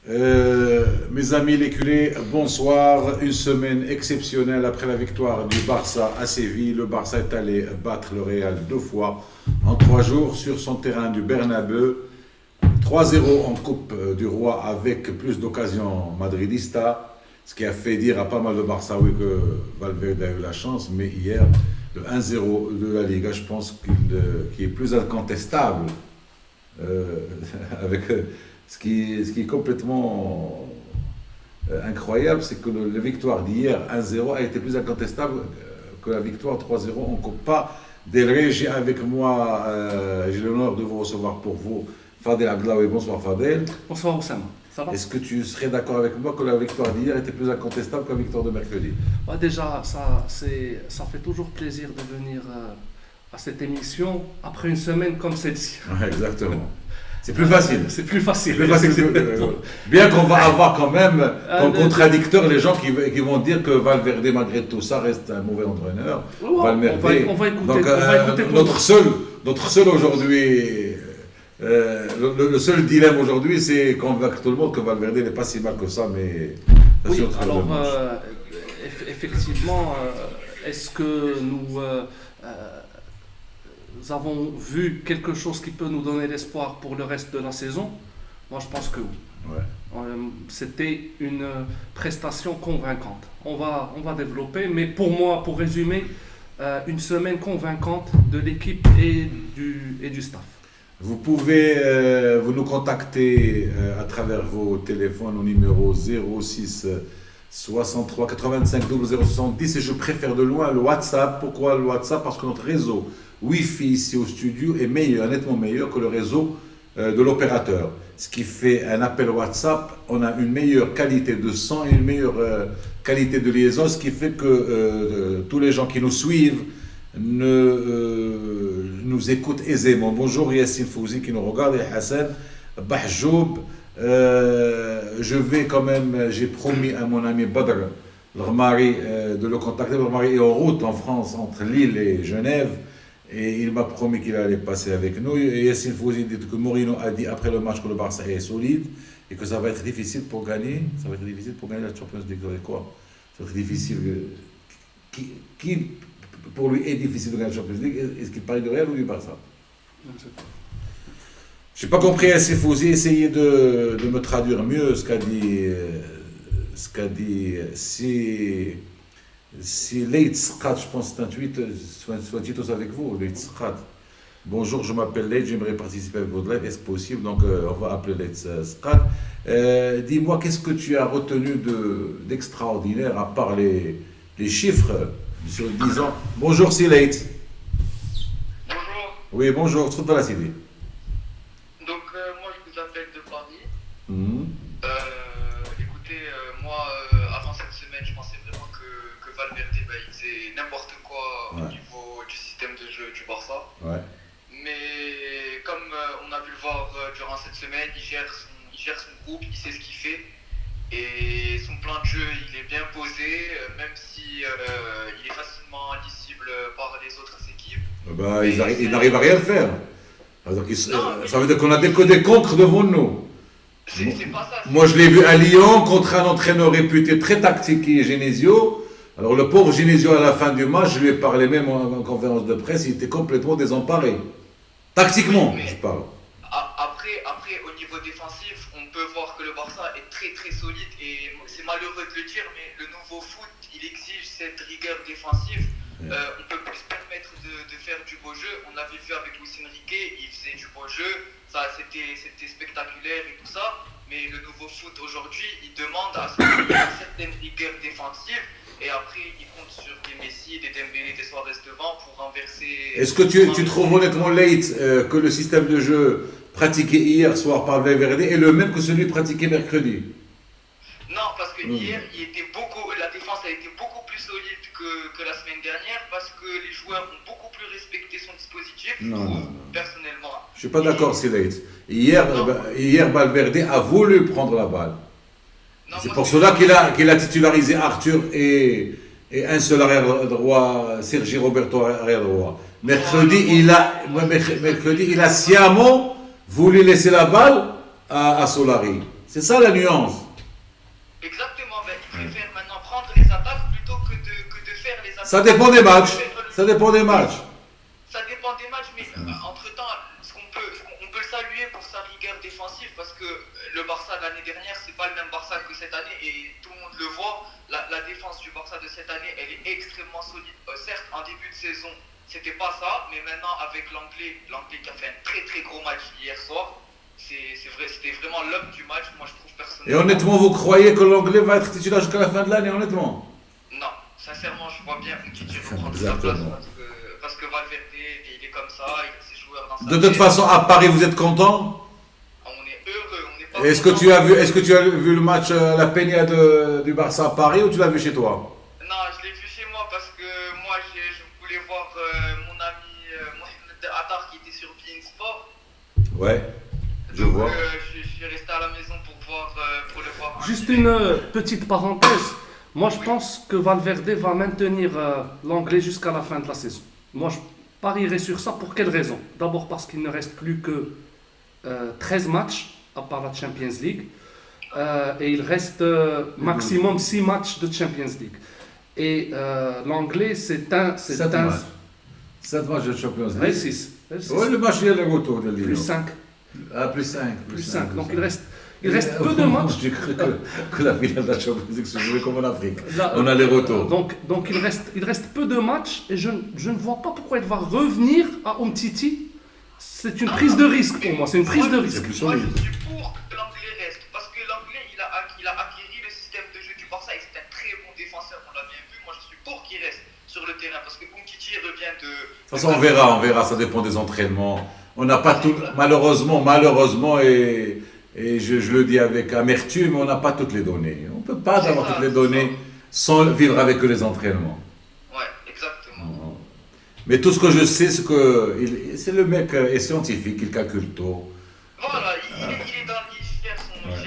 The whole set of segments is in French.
Mes amis les culés, bonsoir. Une semaine exceptionnelle après la victoire du Barça à Séville. Le Barça est allé battre le Real 2 fois en 3 jours sur son terrain du Bernabeu. 3-0 en Coupe du Roi avec plus d'occasions madridistas. Ce qui a fait dire à pas mal de Barçaouis que Valverde a eu la chance. Mais hier, le 1-0 de la Liga, je pense qu'il est plus incontestable. Avec ce qui est complètement incroyable, c'est que la victoire d'hier 1-0 a été plus incontestable que la victoire 3-0 en Coupe. Pas Del Rey, j'ai avec moi, j'ai l'honneur de vous recevoir pour vous Fadel Abdelawi. Bonsoir Fadel. Bonsoir Oussama, ça va? Est-ce que tu serais d'accord avec moi que la victoire d'hier était plus incontestable que la victoire de mercredi? Déjà, ça fait toujours plaisir de venir à cette émission après une semaine comme celle-ci. Ouais, exactement. C'est plus facile. C'est plus facile. Bien qu'on va avoir quand même comme contradicteur les gens qui vont dire que Valverde, malgré tout ça, reste un mauvais entraîneur. On va écouter. Donc, notre seul aujourd'hui, le seul dilemme aujourd'hui, c'est convaincre tout le monde que Valverde n'est pas si mal que ça, mais... Oui, alors, effectivement, est-ce que nous avons vu quelque chose qui peut nous donner l'espoir pour le reste de la saison? Moi, je pense que oui. Ouais. C'était une prestation convaincante. On va développer, mais pour moi, pour résumer, une semaine convaincante de l'équipe et du staff. Vous pouvez vous nous contacter à travers vos téléphones au numéro 06 63 85 0070 et je préfère de loin le WhatsApp. Pourquoi le WhatsApp? Parce que notre réseau Wi-Fi ici au studio est meilleur, nettement meilleur que le réseau de l'opérateur. Ce qui fait un appel WhatsApp, on a une meilleure qualité de son et une meilleure qualité de liaison, ce qui fait que tous les gens qui nous suivent nous écoutent aisément. Bonjour Yassine Fouzi qui nous regarde et Hassan Bahjoub. J'ai promis à mon ami Badr Ghmari de le contacter. Ghmari est en route en France entre Lille et Genève et il m'a promis qu'il allait passer avec nous. Et Yassine Fouzi dit que Mourinho a dit après le match que le Barça est solide et que ça va être difficile pour gagner. Ça va être difficile pour gagner la Champions League. Quoi? Ça va être difficile. Qui pour lui est difficile de gagner la Champions League? Est-ce qu'il parle du Real ou du Barça? Je n'ai pas compris assez Fouzi, essayez de me traduire mieux ce qu'a dit si Leit Skrat, je pense que c'est un tweet, soit tous avec vous, Leit Skrat. Bonjour, je m'appelle Leit, j'aimerais participer avec votre live, est-ce possible? Donc on va appeler Leit Skrat. Dis-moi, qu'est-ce que tu as retenu d'extraordinaire à part les chiffres sur 10 ans? Bonjour, c'est Leit. Bonjour. Oui, bonjour, tu dans la CD. Donc moi je vous appelle de Paris. Écoutez, moi avant cette semaine je pensais vraiment que Valverde il faisait n'importe quoi au niveau du système de jeu du Barça. Ouais. Mais comme on a pu le voir durant cette semaine, il gère son groupe, il sait ce qu'il fait. Et son plan de jeu il est bien posé, même si il est facilement indicible par les autres équipes. Bah, ils n'arrivent à rien faire. Ça veut dire qu'on a des cancres devant nous. C'est pas ça. Moi, je l'ai vu à Lyon contre un entraîneur réputé très tactique qui est Genesio. Alors, le pauvre Genesio, à la fin du match, je lui ai parlé même en conférence de presse, il était complètement désemparé. Tactiquement, je parle. Après, au niveau défensif, on peut voir que le Barça est très très solide et c'est malheureux de le dire, mais le nouveau foot, il exige cette rigueur défensive. On peut plus se permettre de faire du beau jeu. On avait vu avec Luis Enrique, il faisait du beau jeu, c'était spectaculaire et tout ça. Mais le nouveau foot aujourd'hui, il demande à ce qu'il y ait une certaine rigueur défensive. Et après, il compte sur des Messi, des Dembélé, des Suarez devant pour renverser. Est-ce que tu trouves honnêtement, Leit, que le système de jeu pratiqué hier soir par Valverde est le même que celui pratiqué mercredi? Non, parce que hier, la défense a été beaucoup plus solide que la semaine dernière parce que les joueurs ont beaucoup plus respecté son dispositif, personnellement. Je ne suis pas d'accord, c'est Leit. Hier, Valverde a voulu prendre la balle. C'est pour cela qu'il a titularisé Arthur et un seul arrière droit, Sergi Roberto arrière droit. Mercredi, il a sciemment voulu laisser la balle à Solari. C'est ça la nuance. Exactement, ben, ils préfèrent maintenant prendre les attaques plutôt que de faire les attaques. Ça dépend des matchs. Ça dépend des matchs. Ça dépend des matchs, mais entre-temps, on peut le saluer pour sa rigueur défensive parce que le Barça de l'année dernière, c'est pas le même Barça que cette année et tout le monde le voit. La défense du Barça de cette année, elle est extrêmement solide. Certes, en début de saison, c'était pas ça, mais maintenant avec l'anglais qui a fait un très très gros match hier soir, c'est vrai, c'était vraiment l'homme du match, moi je trouve Et personnellement. honnêtement, vous croyez que l'anglais va être titulaire jusqu'à la fin de l'année, honnêtement? Non, sincèrement, je vois bien Umtiti reprendre sa place Exactement. parce que Valverde, il est comme ça, il a ses joueurs dans sa De toute tête. façon, à Paris, vous êtes content? On est heureux, on n'est pas Est-ce que content. est-ce que tu as vu le match la Peña du Barça à Paris ou tu l'as vu chez toi? Non, je l'ai vu chez moi parce que moi, je voulais voir mon ami Mohamed Attar qui était sur beIN Sport. Ouais, je Donc, vois. je suis resté à la maison pour le voir. Juste une petite parenthèse. Moi, je pense que Valverde va maintenir l'anglais jusqu'à la fin de la saison. Moi, je parierais sur ça. Pour quelle raison? D'abord parce qu'il ne reste plus que 13 matchs, à part la Champions League. Et il reste maximum 6 matchs de Champions League. Et l'anglais, c'est un... 7 matchs. 7 matchs de Champions Ouais, League. 6. Oui, le match, il y a le retour de Lyon. Plus 5. Ah, plus 5. Plus 5. Donc il reste peu de matchs. J'ai cru que la finale de la Champions League se jouait comme en Afrique. Là, On a les retours. donc il reste peu de matchs et je ne vois pas pourquoi il va revenir à Umtiti. C'est une prise de risque pour moi, c'est une prise de risque. plus Moi, solide. je suis pour que l'anglais reste parce que l'anglais, il a acquéri le système de jeu du Barça et c'est un très bon défenseur, on l'a bien vu. Moi, je suis pour qu'il reste sur le terrain parce que Umtiti revient de. De toute façon, on verra, ça dépend des entraînements. On n'a pas tout, malheureusement, et je le dis avec amertume, on n'a pas toutes les données. On ne peut pas avoir toutes les données sans vivre avec les entraînements. Ouais, exactement. Mais tout ce que je sais, c'est que c'est le mec est scientifique, il calcule tout. Voilà, il gère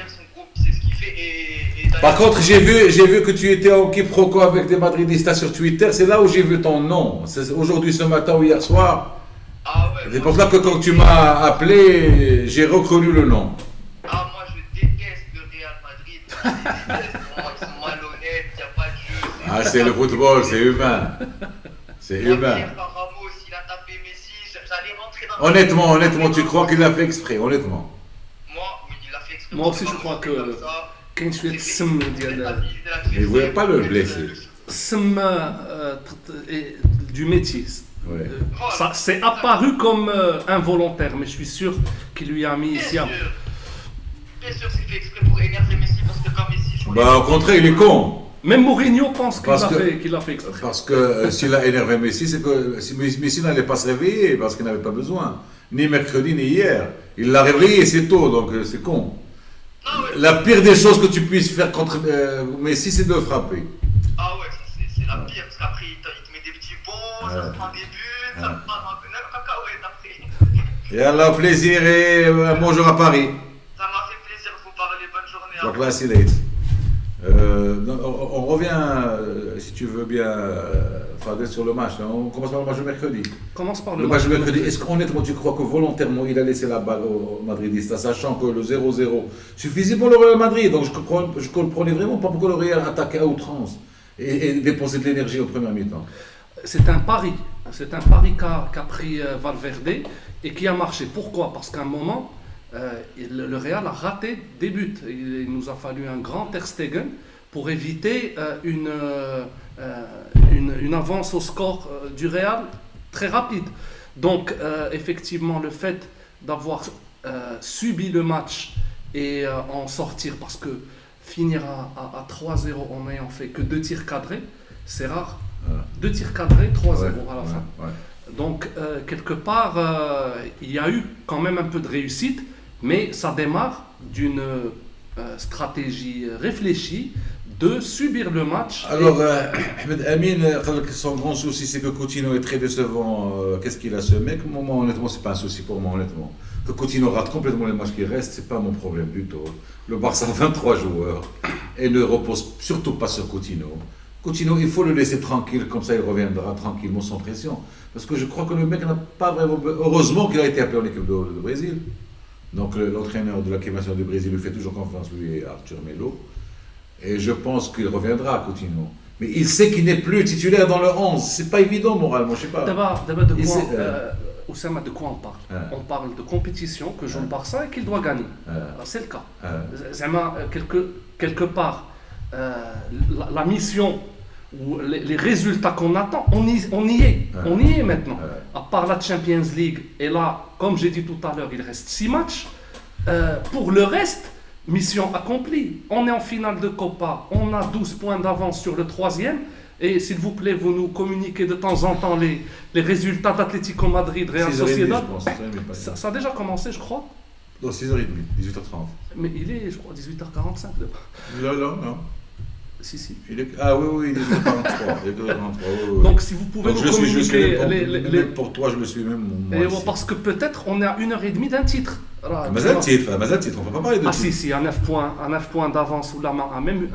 son groupe, c'est ce qu'il fait. Et Par contre, j'ai vu que tu étais en quiproquo avec des madridistas sur Twitter. C'est là où j'ai vu ton nom. C'est aujourd'hui, ce matin ou hier soir. ah ouais, C'est pour ça que quand tu m'as appelé, j'ai reconnu le nom. moi je déteste le Real Madrid. Ils sont malhonnêtes, il n'y a pas de jeu. Ah, c'est le football, c'est humain. C'est humain. Ramos, il a tapé Messi, j'allais rentrer dans Honnêtement, tu crois qu'il l'a fait exprès, honnêtement. Moi, oui, il l'a fait exprès. Moi aussi, je crois que كاين شويه السم ديال Mais il ne voulait pas le blesser. السم du métier. Ouais. Ça c'est apparu comme involontaire, mais je suis sûr qu'il lui a mis ici. Bien sûr, c'est fait exprès pour énerver Messi parce que quand Messi joue. Bah, au contraire, il est con. Même Mourinho pense Parce que- qu'il a fait exprès. Parce que s'il a énervé Messi, c'est que si Messi n'allait pas se réveiller parce qu'il n'avait pas besoin. Ni mercredi, ni hier. Il l'a réveillé, c'est tôt, donc c'est con. Non, ouais. La pire des choses que tu puisses faire contre Messi, c'est de le frapper. Ah ouais, ça, c'est la pire parce qu'après il te met des petits bons, ça te prend des buts, ça te prend un cacahuète après. Et alors, plaisir et bonjour à Paris. Ça m'a fait plaisir de vous parler, bonne journée. Donc là, c'est late. On revient, si tu veux bien, Fadel, sur le match. On commence par le match de mercredi. Commence par Le match de mercredi, est-ce qu'honnêtement tu crois que volontairement il a laissé la balle au Madridista, sachant que le 0-0 suffisait pour le Real Madrid, donc je ne comprenais vraiment pas pourquoi le Real attaquait à outrance et dépensait de l'énergie au premier mi-temps. C'est un pari. C'est un pari qu'a pris Valverde et qui a marché. Pourquoi? Parce qu'à un moment, le Real a raté des buts. Il nous a fallu un grand Ter Stegen pour éviter une avance au score du Real très rapide. Donc, effectivement, le fait d'avoir subi le match et en sortir, parce que finir à 3-0 en n'ayant fait que 2 tirs cadrés, c'est rare. 2 tirs cadrés, 3-0 à la fin. Ouais. Donc, quelque part, il y a eu quand même un peu de réussite, mais ça démarre d'une stratégie réfléchie de subir le match. Alors, Ahmed Amin, son grand souci c'est que Coutinho est très décevant. Qu'est-ce qu'il a ce mec? Moi, honnêtement, c'est pas un souci pour moi, honnêtement. Que Coutinho rate complètement les matchs qui restent, c'est pas mon problème du tout. Le Barça a 23 joueurs et ne repose surtout pas sur Coutinho. Coutinho, il faut le laisser tranquille, comme ça il reviendra tranquillement sans pression. Parce que je crois que le mec n'a pas vraiment. Heureusement qu'il a été appelé en équipe de Brésil. Donc l'entraîneur de l'équipe nationale du Brésil lui fait toujours confiance, lui et Arthur Melo. Et je pense qu'il reviendra, Coutinho. Mais il sait qu'il n'est plus titulaire dans le 11. C'est pas évident moralement, je sais pas. D'abord, Il sait- Oussama, de quoi on parle? Ouais. On parle de compétition que joue le Barça et qu'il doit gagner. C'est le cas. Zama, quelque part, la mission ou les résultats qu'on attend, on y est. On y est maintenant. À part la Champions League, et là, comme j'ai dit tout à l'heure, il reste 6 matchs. Pour le reste, mission accomplie. On est en finale de Copa, on a 12 points d'avance sur le 3e. Et s'il vous plaît, vous nous communiquez de temps en temps les résultats d'Atlético Madrid, Real 6h30, Sociedad. je pense. 6h30, pas Ça a déjà commencé, je crois. Non, 6h30, 18h30. Mais il est, je crois, 18h45. Non. Si. Ah oui, il est 18h43. Il est 18h43, oui. Donc, si vous pouvez Donc, nous communiquer même pour toi, je le suis même. Moi, Et ici. parce que peut-être on est à 1h30 d'un titre. Mais c'est un titre, on ne peut pas parler de Ah titre. si, à 9 points d'avance ou la main, à même...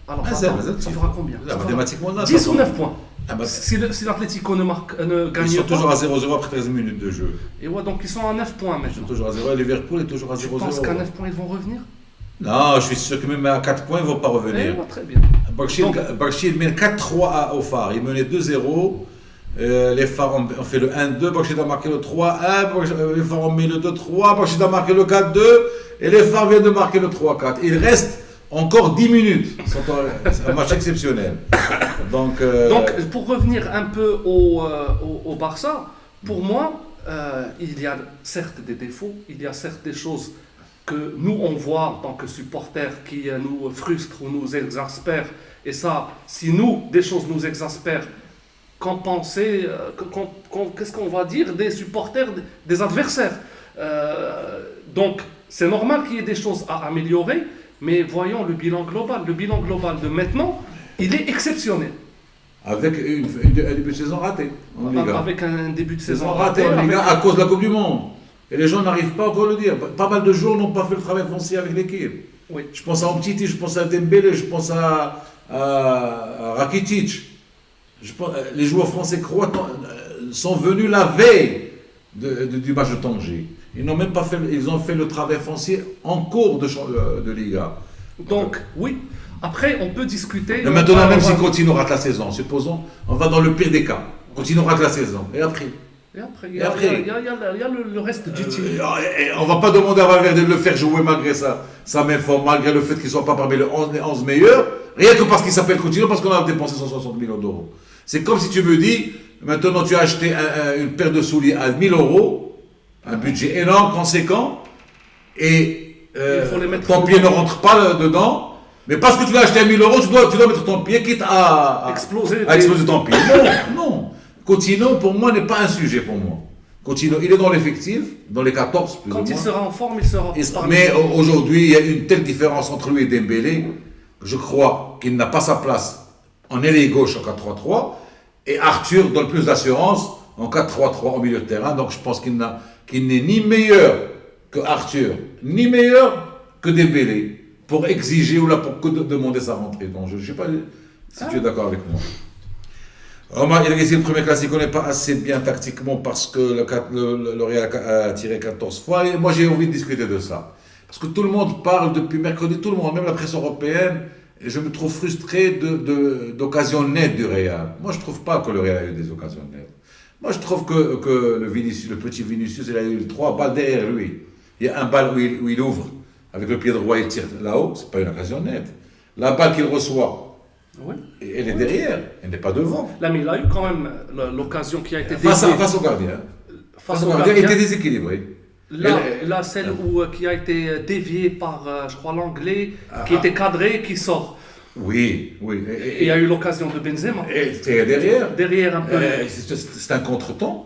alors, Ah, c'est attends, un ça titre. fera combien? Là, mathématiquement, là, 10 ça ou va. 9 points. Ah, bah, Si l'Atlético ne gagne ils sont pas, toujours à 0-0 après 13 minutes de jeu. et ouais, donc ils sont à 9 points Ils sont maintenant. toujours à 0. Liverpool est toujours à Tu 0-0. penses qu'à 9 points ils vont revenir? Non, je suis sûr que même à 4 points, ils ne vont pas Eh revenir. ouais, très bien. Bakshi mène 4-3 au phare. Il menait 2-0. Les phares ont fait le 1-2. Bakshi a marqué le 3-1. Les phares ont mis le 2-3. Bakshi a marqué le 4-2. Et les phares viennent de marquer le 3-4. Il reste encore 10 minutes. C'est un match exceptionnel. Donc, pour revenir un peu au Barça, pour moi, il y a certes des défauts, il y a certes des choses que nous on voit en tant que supporters qui nous frustrent ou nous exaspèrent. Et ça, si des choses nous exaspèrent, qu'en penser, qu'est-ce qu'on va dire des supporters, des adversaires? Donc, c'est normal qu'il y ait des choses à améliorer, mais voyons le bilan global. Le bilan global de maintenant, il est exceptionnel. avec un début de saison raté en Liga. Avec un début de saison raté raté. en Liga à cause de la Coupe du Monde. Et les gens n'arrivent pas encore à le dire. Pas mal de joueurs n'ont pas fait le travail foncier avec l'équipe. Oui. Je pense à Umtiti, je pense à Dembélé, je pense à Rakitic. Les joueurs français croates sont venus la veille du match de Tanger. Ils n'ont même pas fait, ils ont fait le travail foncier en cours de Liga. Donc, oui. Après, on peut discuter. Mais maintenant, même si Coutinho rate la saison, supposons, on va dans le pire des cas. Coutinho rate la saison. Et après Et après, il y a le reste du team. on ne va pas demander à Valverde de le faire jouer malgré sa même forme, malgré le fait qu'il ne soit pas parmi les 11 meilleurs, rien que parce qu'il s'appelle Coutinho, parce qu'on a dépensé 160 millions d'euros. C'est comme si tu me dis, maintenant tu as acheté une paire de souliers à 1000 euros, un budget énorme, conséquent, et ton pied ne rentre pas dedans, mais parce que tu l'as acheté à 1000 euros, tu dois mettre ton pied, quitte à exploser ton pied. Non. Coutinho, pour moi, n'est pas un sujet pour moi. Coutinho, il est dans l'effectif, dans les 14 plus ou moins. Quand il sera en forme, il sera... Mais aujourd'hui, il y a une telle différence entre lui et Dembélé, que je crois qu'il n'a pas sa place en ailier gauche en 4-3-3, et Arthur donne plus d'assurance en 4-3-3 au milieu de terrain, donc je pense qu'il n'est ni meilleur que Arthur, ni meilleur que Dembélé, pour exiger ou là pour demander sa rentrée. Donc je ne sais pas si tu es d'accord avec moi. Omar, il a gagné le premier classique, on n'est pas assez bien tactiquement parce que le Real a tiré 14 fois. Et moi, j'ai envie de discuter de ça. Parce que tout le monde parle depuis mercredi, tout le monde, même la presse européenne, et je me trouve frustré d'occasions nettes du Real. Moi, je ne trouve pas que le Real a eu des occasions nettes. Moi, je trouve que le petit Vinicius, il a eu 3 balles derrière lui. Il y a un balle où il ouvre avec le pied droit, il tire là-haut, ce n'est pas une occasion nette. La balle qu'il reçoit, oui. Elle est derrière, elle n'est pas devant. Là, mais il a eu quand même l'occasion qui a été face au gardien. Face au gardien, il était déséquilibré. Là, celle qui a été déviée par, je crois, l'anglais, qui était cadré, qui sort. Oui. Et il y a eu l'occasion de Benzema. Et derrière. Derrière un peu. C'est un contre-temps.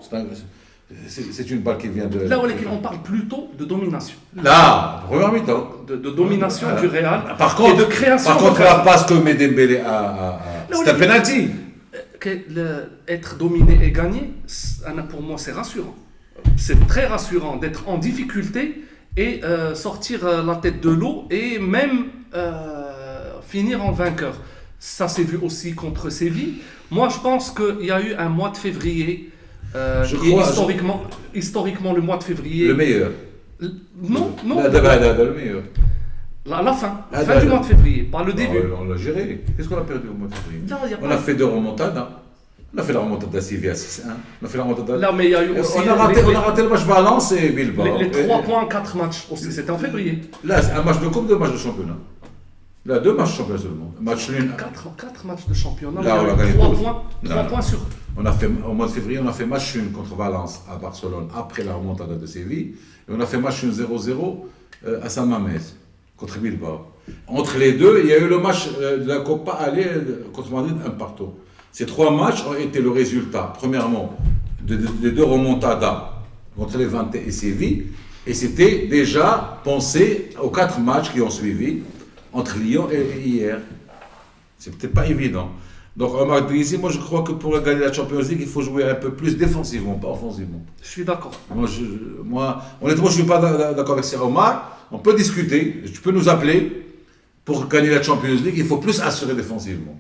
C'est une balle qui vient de... Là, on parle plutôt de domination. Là, première mi-temps. De domination du Real. Par contre, et de création. Par contre, la passe que met Dembélé c'est un penalty. Être dominé et gagné, pour moi, c'est rassurant. C'est très rassurant d'être en difficulté et sortir la tête de l'eau et même finir en vainqueur. Ça s'est vu aussi contre Séville. Moi, je pense qu'il y a eu un mois de février. Historiquement, le mois de février. Le meilleur. Non, non. Là, le meilleur. La fin. Ah, Fin du mois de février, pas le début. On l'a géré. Qu'est-ce qu'on a perdu au mois de février? Non, y a On pas- a fait 2 remontades. Hein. On a fait la remontada CV à 6-1. On a fait la remontada. Là, mais il y a eu aussi. On a raté le match Valence et Bilbao. Les 3 points en 4 matchs aussi, c'était en février. Là, c'est un match de coupe, 2 matchs de championnat. Là, 2 matchs de championnat seulement. Match nul. 4 matchs de championnat. Là, on a il y a gagné eu 3 tous. points, Non, 3 non. points sur. On a fait, au mois de février, on a fait match nul contre Valence à Barcelone après la remontada de Séville. Et on a fait match nul 0-0 à San Mamés contre Bilbao. Entre les deux, il y a eu le match de la Copa aller contre Madrid, un partout. Ces 3 matchs ont été le résultat, premièrement, des 2 remontadas contre Levante et Séville. Et c'était déjà pensé aux 4 matchs qui ont suivi entre Lyon et hier. C'est peut-être pas évident. Donc, Omar Drizzi, moi je crois que pour gagner la Champions League, il faut jouer un peu plus défensivement, pas offensivement. Je suis d'accord. Moi, honnêtement, je ne suis pas d'accord avec ça, Omar. On peut discuter, tu peux nous appeler. Pour gagner la Champions League, il faut plus assurer défensivement.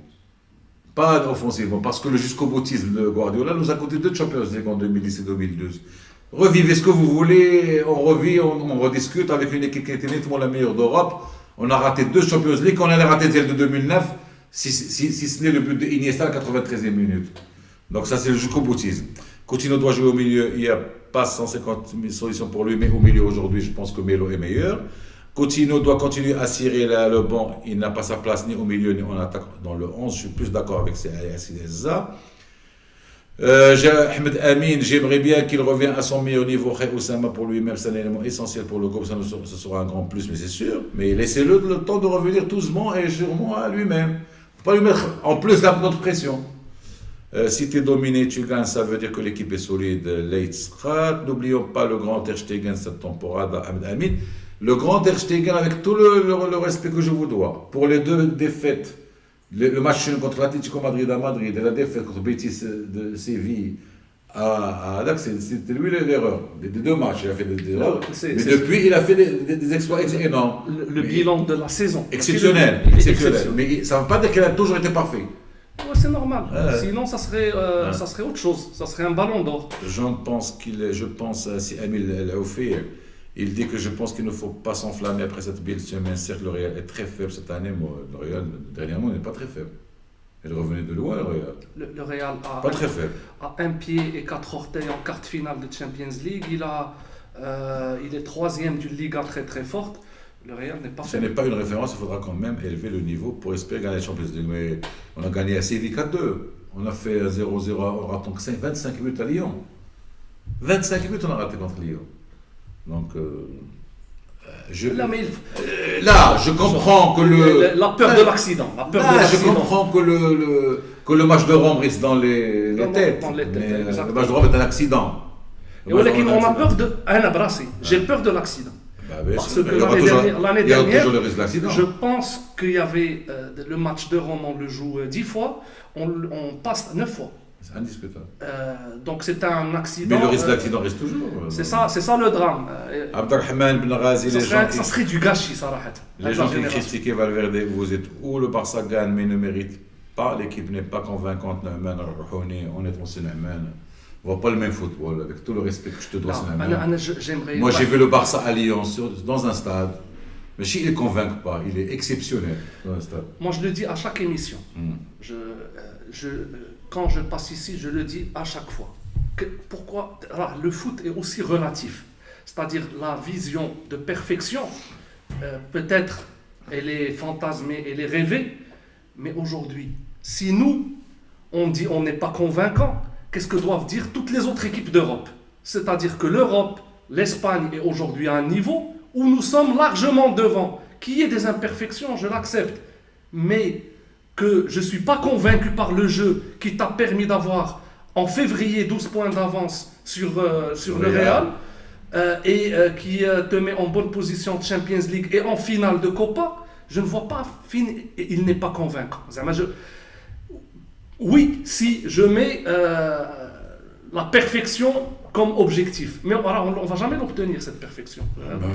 Pas offensivement, parce que le jusqu'au boutisme de Guardiola nous a coûté 2 Champions League en 2010 et 2012. Revivez ce que vous voulez, on revit, on rediscute avec une équipe qui était nettement la meilleure d'Europe. On a raté 2 Champions League, on allait rater celle de 2009, si ce n'est le but de Iniesta à la 93e minute. Donc ça c'est le jusqu'au boutisme. Coutinho doit jouer au milieu, il n'y a pas 150 000 solutions pour lui, mais au milieu aujourd'hui, je pense que Melo est meilleur. Coutinho doit continuer à cirer le banc, il n'a pas sa place ni au milieu ni en attaque dans le 11, je suis plus d'accord avec ça. Ahmed Amin, j'aimerais bien qu'il revienne à son meilleur niveau. Khair Oussama, pour lui-même, c'est un élément essentiel pour le groupe, ce sera un grand plus, mais c'est sûr. Mais laissez-le le temps de revenir doucement et sûrement à lui-même. Faut pas lui mettre en plus notre pression. Si tu es dominé, tu gagnes, ça veut dire que l'équipe est solide. Leitz-Krat, n'oublions pas le grand Ter Stegen cette temporada, Ahmed Amin. Le grand Ter Stegen, avec tout le respect que je vous dois, pour les 2 défaites, le match contre l'Atlético Madrid à Madrid et la défaite contre Betis de Séville à Dax, c'était lui l'erreur. Des 2 matchs, il a fait des erreurs. Mais depuis, il a fait des exploits énormes. Le bilan de la saison. Exceptionnel. Mais ça ne veut pas dire qu'il a toujours été parfait. Ouais, c'est normal. Sinon, ça serait autre chose. Ça serait un ballon d'or. Je pense à si Emile El-Aoufir. Il dit que je pense qu'il ne faut pas s'enflammer après cette belle semaine. Certes, le Real est très faible cette année. Le Real, dernièrement, n'est pas très faible. Il revenait de loin, le Real. Le Real pas très faible. A 1 pied et 4 orteils en quart de finale de Champions League. Il est 3e d'une Liga très très forte. Le Real n'est pas faible. Ce n'est pas une référence. Il faudra quand même élever le niveau pour espérer gagner la Champions League. Mais on a gagné à Séville 4-2. On a fait 0-0 en ratant 25 buts à Lyon. 25 buts on a raté contre Lyon. Donc, je comprends que la peur de l'accident. Je comprends que le match de Rome reste dans les têtes. Mais le match de Rome est un accident. Et on a peur de Brassi. J'ai peur de l'accident. Parce que l'année dernière, je pense qu'il y avait le match de Rome, on le joue 10 fois, on passe 9 fois. C'est indiscutable. Donc c'est un accident. Mais le risque d'accident reste toujours. C'est ça le drame. Abdelrahman Ben Ghazi, ça serait du gâchis, ça arrête. Les gens qui critiquent Valverde, vous êtes où le Barça gagne mais ne mérite pas, l'équipe n'est pas convaincante. Honnêtement, c'est Neumann. On ne voit pas le même football, avec tout le respect que je te dois. Moi, j'ai vu le Barça à Lyon, dans un stade. Mais il ne convainc pas, il est exceptionnel dans un stade. Moi, je le dis à chaque émission. Quand je passe ici, je le dis à chaque fois. Pourquoi le foot est aussi relatif. C'est-à-dire la vision de perfection, peut-être elle est fantasmée, elle est rêvée, mais aujourd'hui, si nous, on dit on n'est pas convaincant, qu'est-ce que doivent dire toutes les autres équipes d'Europe? C'est-à-dire que l'Europe, l'Espagne est aujourd'hui à un niveau où nous sommes largement devant. Qu'il y ait des imperfections, je l'accepte. Mais que je ne suis pas convaincu par le jeu qui t'a permis d'avoir en février 12 points d'avance sur le Real et qui te met en bonne position de Champions League et en finale de Copa, je ne vois pas, il n'est pas convaincant. Oui, si je mets la perfection comme objectif. Mais on ne va jamais l'obtenir, cette perfection.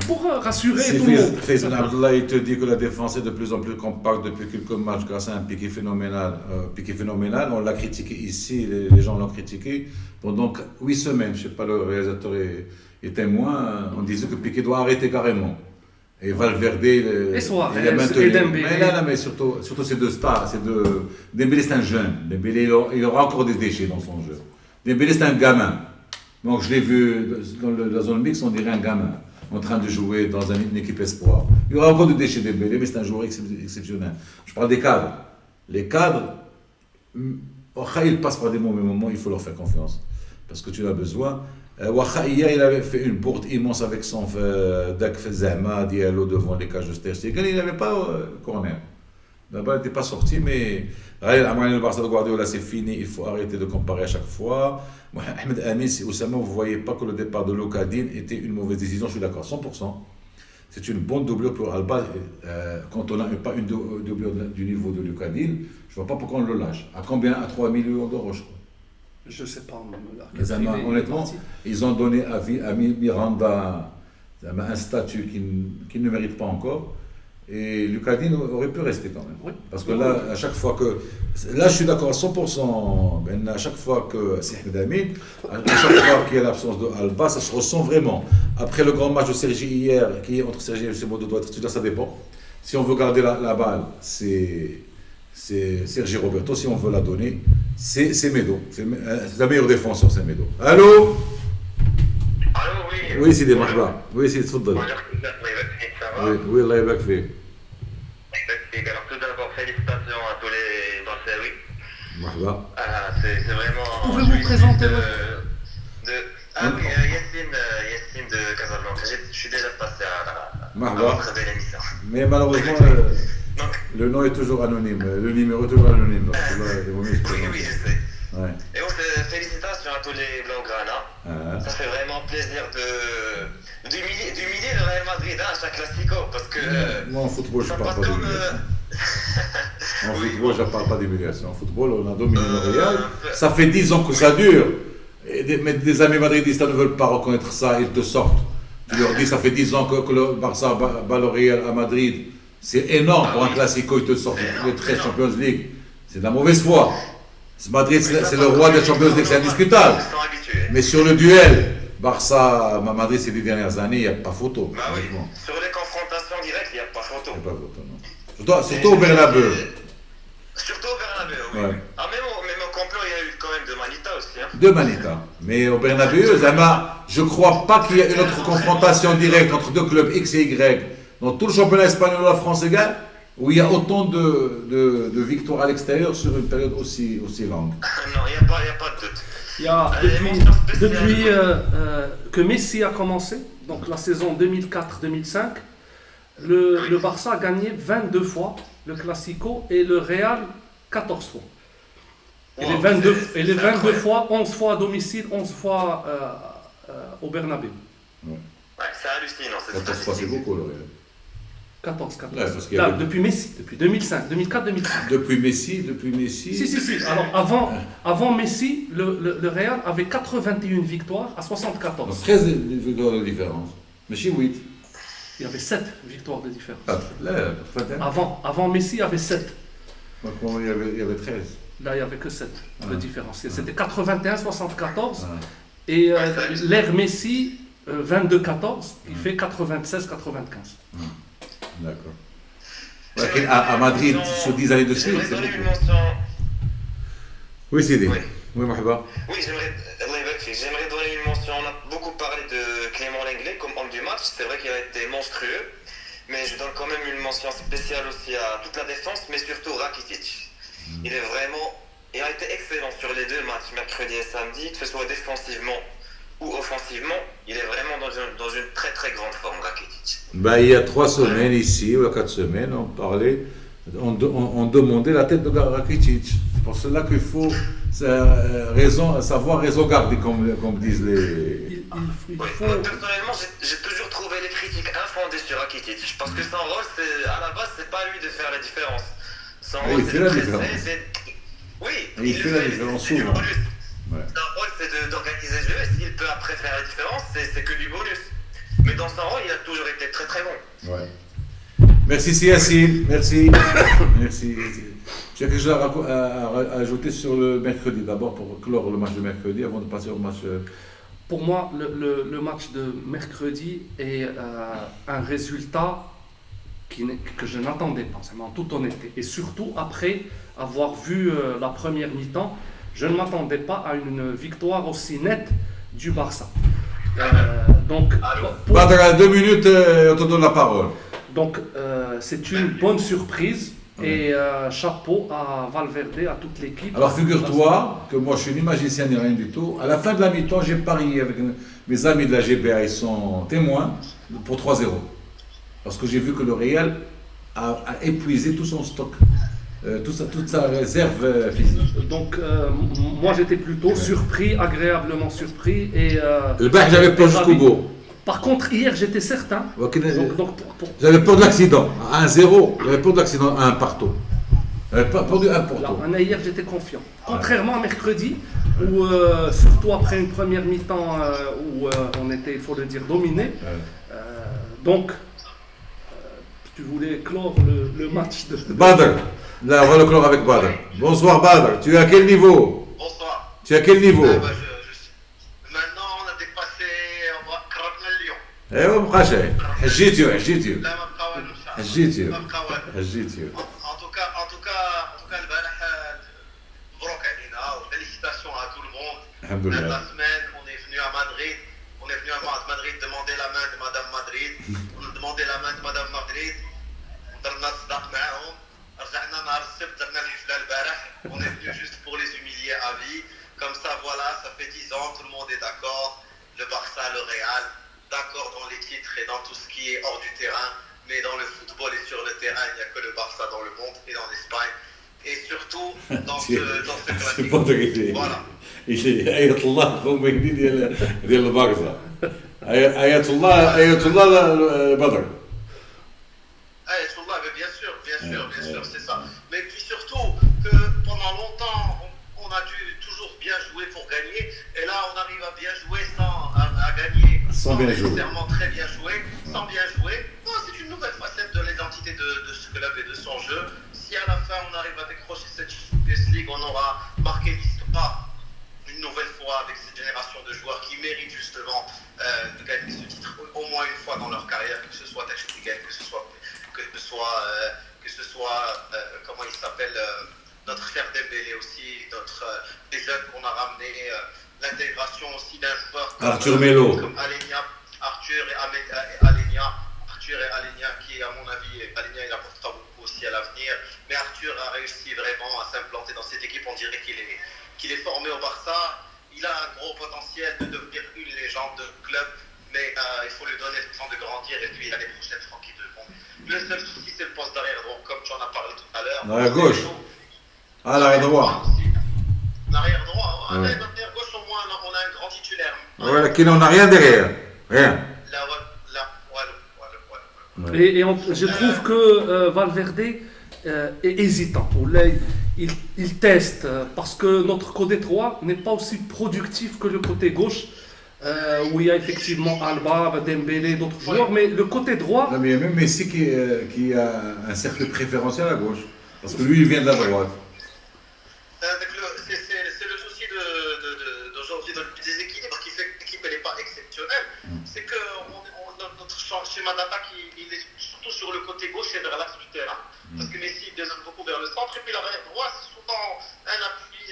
Pour rassurer tout le monde. Faisal Abdallah, il te dit que la défense est de plus en plus compacte depuis quelques matchs grâce à un piqué phénoménal. On l'a critiqué ici, les gens l'ont critiqué pendant 8 semaines. Je ne sais pas, le réalisateur et témoin, on disait que Piqué doit arrêter carrément. Et Valverde, il Suarez, a maintenu. et Dembélé. Mais là, mais surtout ces deux stars, Dembélé c'est un jeune. Dembélé, il aura encore des déchets dans son jeu. Dembélé c'est un gamin. Donc je l'ai vu dans la zone mixte, on dirait un gamin en train de jouer dans une équipe espoir. Il y aura encore des déchets Dembélé, mais c'est un joueur exceptionnel. Je parle des cadres. Les cadres, ils passent par des mauvais moments, il faut leur faire confiance. Parce que tu as besoin. Hier, il avait fait une bourde immense avec son Dak Zama, Diallo devant les cages de Ter Stegen. Il n'avait pas corner. La balle n'était pas sortie, mais le Barça de Guardiola, c'est fini. Il faut arrêter de comparer à chaque fois. Ahmed Anis et Oussama, vous ne voyez pas que le départ de Lokadine était une mauvaise décision. Je suis d'accord, 100%. C'est une bonne doublure pour Alba. Quand on n'a pas une doublure du niveau de Lokadine, je ne vois pas pourquoi on le lâche. À combien? À 3 millions d'euros, je crois. Je ne sais pas. Honnêtement, ils ont donné à Miranda un statut qu'il ne mérite pas encore. Et Lucadine aurait pu rester quand même. Oui. Parce que là, à chaque fois que. Là, je suis d'accord à 100%. Ben, à chaque fois que c'est Ahmed Amin, à chaque fois qu'il y a l'absence de Alba, ça se ressent vraiment. Après le grand match de Sergi hier, qui est entre Sergi et Semodo, doit être titulaire, ça dépend. Si on veut garder la balle, c'est Sergi Roberto. Si on veut la donner, c'est Medo. C'est la meilleure défenseur, c'est Medo. Allô? Allô, oui. Oui, c'est des marhaba. Oui, c'est تفضل. Oui, Allah يبارك فيك. Alors tout d'abord, félicitations à tous les Barçaouis. Marhaba. C'est vraiment... Pouvez-vous présenter oui, Yassine de Casablanca. Je suis déjà passé à Marhaba. votre belle émission. Mais malheureusement, Donc, le nom est toujours anonyme. Le numéro est toujours anonyme. Donc, là, il vaut mieux se oui, présenter. je sais. Ouais. Et donc, félicitations à tous les Blaugrana. Ça fait vraiment plaisir d'humilier le Real Madrid à chaque Classico. Parce que... Moi, en football, je ne ça parle passe pas comme... d'humiliation. En football, je ne parle pas d'humiliation. En football, on a dominé le Real. Ça fait 10 ans que ça dure. Mais des amis madridistes ne veulent pas reconnaître ça, ils te sortent. Tu leur dis, ça fait 10 ans que le Barça bat le Real à Madrid. C'est énorme pour un Classico, ils te sortent les 13 Champions League. C'est de la mauvaise foi. Madrid, c'est le roi des Champions League, c'est indiscutable. Ils sont habitués. Mais sur le duel, Barça-Madrid ces 10 dernières années, il n'y a pas photo. Bah oui, sur les confrontations directes, il n'y a pas photo. Il n'y a pas photo, non. Surtout au Bernabeu. Surtout au Bernabeu, oui. Ouais. Ah, même au complot, il y a eu quand même de Manita aussi. Hein. De Manita. Mais au Bernabeu, je ne crois pas qu'il y ait une autre confrontation directe entre deux clubs X et Y dans tout le championnat espagnol ou la France égale, où il y a autant de victoires à l'extérieur sur une période aussi longue. Non, il n'y a pas de doute. Il y a, depuis que Messi a commencé, donc la saison 2004-2005, le Barça a gagné 22 fois le Classico et le Real 14 fois. Et les 22 fois, 11 fois à domicile, 11 fois au Bernabeu. Ouais, c'est hallucinant. 14 fois, c'est beaucoup le Real. 14. Ouais, parce qu'il y Là, avait- depuis Messi, depuis 2005, 2004-2005. Depuis Messi. Si. Alors avant Messi, le Real avait 81 victoires à 74. Donc 13 victoires de différence. Mais chez 8. Il y avait 7 victoires de différence. Là, 21. Avant Messi, il y avait 7. Donc il y avait 13. Là, il n'y avait que 7 de différence. C'était 81-74. Ah. Et l'ère Messi, 22-14, il fait 96-95. D'accord. Ouais, à Madrid, sur 10 années de suite, J'aimerais c'est donner une beaucoup. mention... Oui, c'est dit. Oui. Oui, marhaba. Oui, j'aimerais donner une mention. On a beaucoup parlé de Clément Lenglet comme homme du match. C'est vrai qu'il a été monstrueux. Mais je donne quand même une mention spéciale aussi à toute la défense, mais surtout Rakitic. Il a été excellent sur les deux matchs, mercredi et samedi, que ce soit défensivement ou offensivement. Il est vraiment dans une très très grande forme, Rakitic. Ben, il y a 3 semaines ici, ou 4 semaines, on parlait, on demandait la tête de Rakitic. C'est pour cela qu'il faut savoir raison garder, comme disent les... Il Oui, faut... moi, personnellement, j'ai toujours trouvé les critiques infondées sur Rakitic. Parce que son rôle, à la base, c'est pas lui de faire la différence. Son Oui, rôle, il c'est fait de la presser, différence. Oui, Il fait la différence c'est du souvent. bonus. Ouais. Son rôle, c'est d'organiser le jeu. Et s'il peut après faire la différence, c'est que du bonus. Mais dans son rôle, il a toujours été très très bon. Ouais. Merci Yassine, merci. Merci. J'ai quelque chose à ajouter sur le mercredi, d'abord pour clore le match de mercredi avant de passer au match Pour moi, le match de mercredi est un résultat que je n'attendais pas, c'est en toute honnêteté. Et surtout après avoir vu la première mi-temps, je ne m'attendais pas à une victoire aussi nette du Barça. Donc, Badr, 2 minutes, on te donne la parole. donc c'est une bonne surprise. Et chapeau à Valverde, à toute l'équipe. Alors figure-toi que moi je suis ni magicien ni rien du tout. À la fin de la mi-temps, j'ai parié avec mes amis de la GBA, ils sont témoins, pour 3-0. Parce que j'ai vu que le Real a épuisé tout son stock, toute sa réserve physique. Donc moi j'étais plutôt surpris, agréablement surpris. Et, Le bac, j'avais peur jusqu'au bout. Par contre, hier j'étais certain. Donc, J'avais peur de l'accident. À 1-0, j'avais peur de l'accident à un partout. J'avais peur du 1 pour tout. Hier j'étais confiant. Contrairement à mercredi, où surtout après une première mi-temps où on était, il faut le dire, dominé. Donc, tu voulais clore le match de. Badr, là on va le clore avec Badr. Bonsoir Badr, tu es à quel niveau? Bonsoir. Tu es à quel niveau? Maintenant, on a dépassé, on va cramer le lion. ايوا مابقاش حجيتيو لا ما بقى والو ان شاء الله. حجيتيو ما بقى والو. حجيتيو en tout cas, البارح مبروك علينا وفélicitation à tout le monde. الحمد La لله. semaine, on est venu à Madrid. On est venu à Madrid demander la main de Madame Madrid. On a demandé la main de Madame Madrid. درنا الصداق معاهم. رجعنا نهار السبت درنا الحفلة البارح. On est venu juste pour les humilier à vie. Comme ça, voilà, ça fait 10 ans, tout le monde est d'accord. Le Barça, le Real, d'accord dans les titres et dans tout ce qui est hors du terrain. Mais dans le football et sur le terrain, il n'y a que le Barça dans le monde et en Espagne. Et surtout dans ce classique. Voilà. آية الله خوميني ديال البارزة. آية الله بدر. Ayatollah, mais bien sûr, c'est ça. Mais puis surtout que pendant longtemps, on a dû toujours bien jouer pour gagner. Et là, on arrive à bien jouer à gagner Sans bien jouer. nécessairement très bien jouer, sans bien jouer. Non, c'est une nouvelle facette de l'identité de ce club et de son jeu. Si à la fin, on arrive à décrocher cette Champions League, on aura marqué l'histoire une nouvelle fois avec cette génération de joueurs qui méritent justement de gagner ce titre au moins une fois dans leur carrière, que ce soit Ter Stegen, que ce soit comment il s'appelle, notre cher Dembélé aussi, les jeunes qu'on a ramenés, l'intégration aussi d'un joueur Arthur Melo. Comme Alenia, Arthur et Alenia qui, à mon avis, Alenia il apportera beaucoup aussi à l'avenir, mais Arthur a réussi vraiment à s'implanter dans cette équipe. On dirait qu'il est formé au Barça. Il a un gros potentiel de devenir une légende de club, mais il faut lui donner le temps de grandir et puis l'année prochaine, tranquille de bon. Le seul souci, c'est le poste d'arrière droit, comme tu en as parlé tout à l'heure. L'arrière gauche. Ah, l'arrière droit. L'arrière droit. L'arrière gauche, au moins, on a un grand titulaire. Ouais, qui n'en a rien derrière. Rien. Et je trouve que Valverde est hésitant. Là, il teste parce que notre côté droit n'est pas aussi productif que le côté gauche. Où il y a effectivement Alba, Dembélé, d'autres joueurs, mais le côté droit. Non, mais il y a même Messi qui a un cercle préférentiel à gauche. Parce que lui, il vient de la droite. C'est le souci d'aujourd'hui, du déséquilibre qui fait que l'équipe n'est pas exceptionnelle. C'est que notre schéma d'attaque, il est surtout sur le côté gauche et vers l'axe du terrain. Parce que Messi dézone beaucoup vers le centre, et puis l'arrière droit, c'est souvent un appui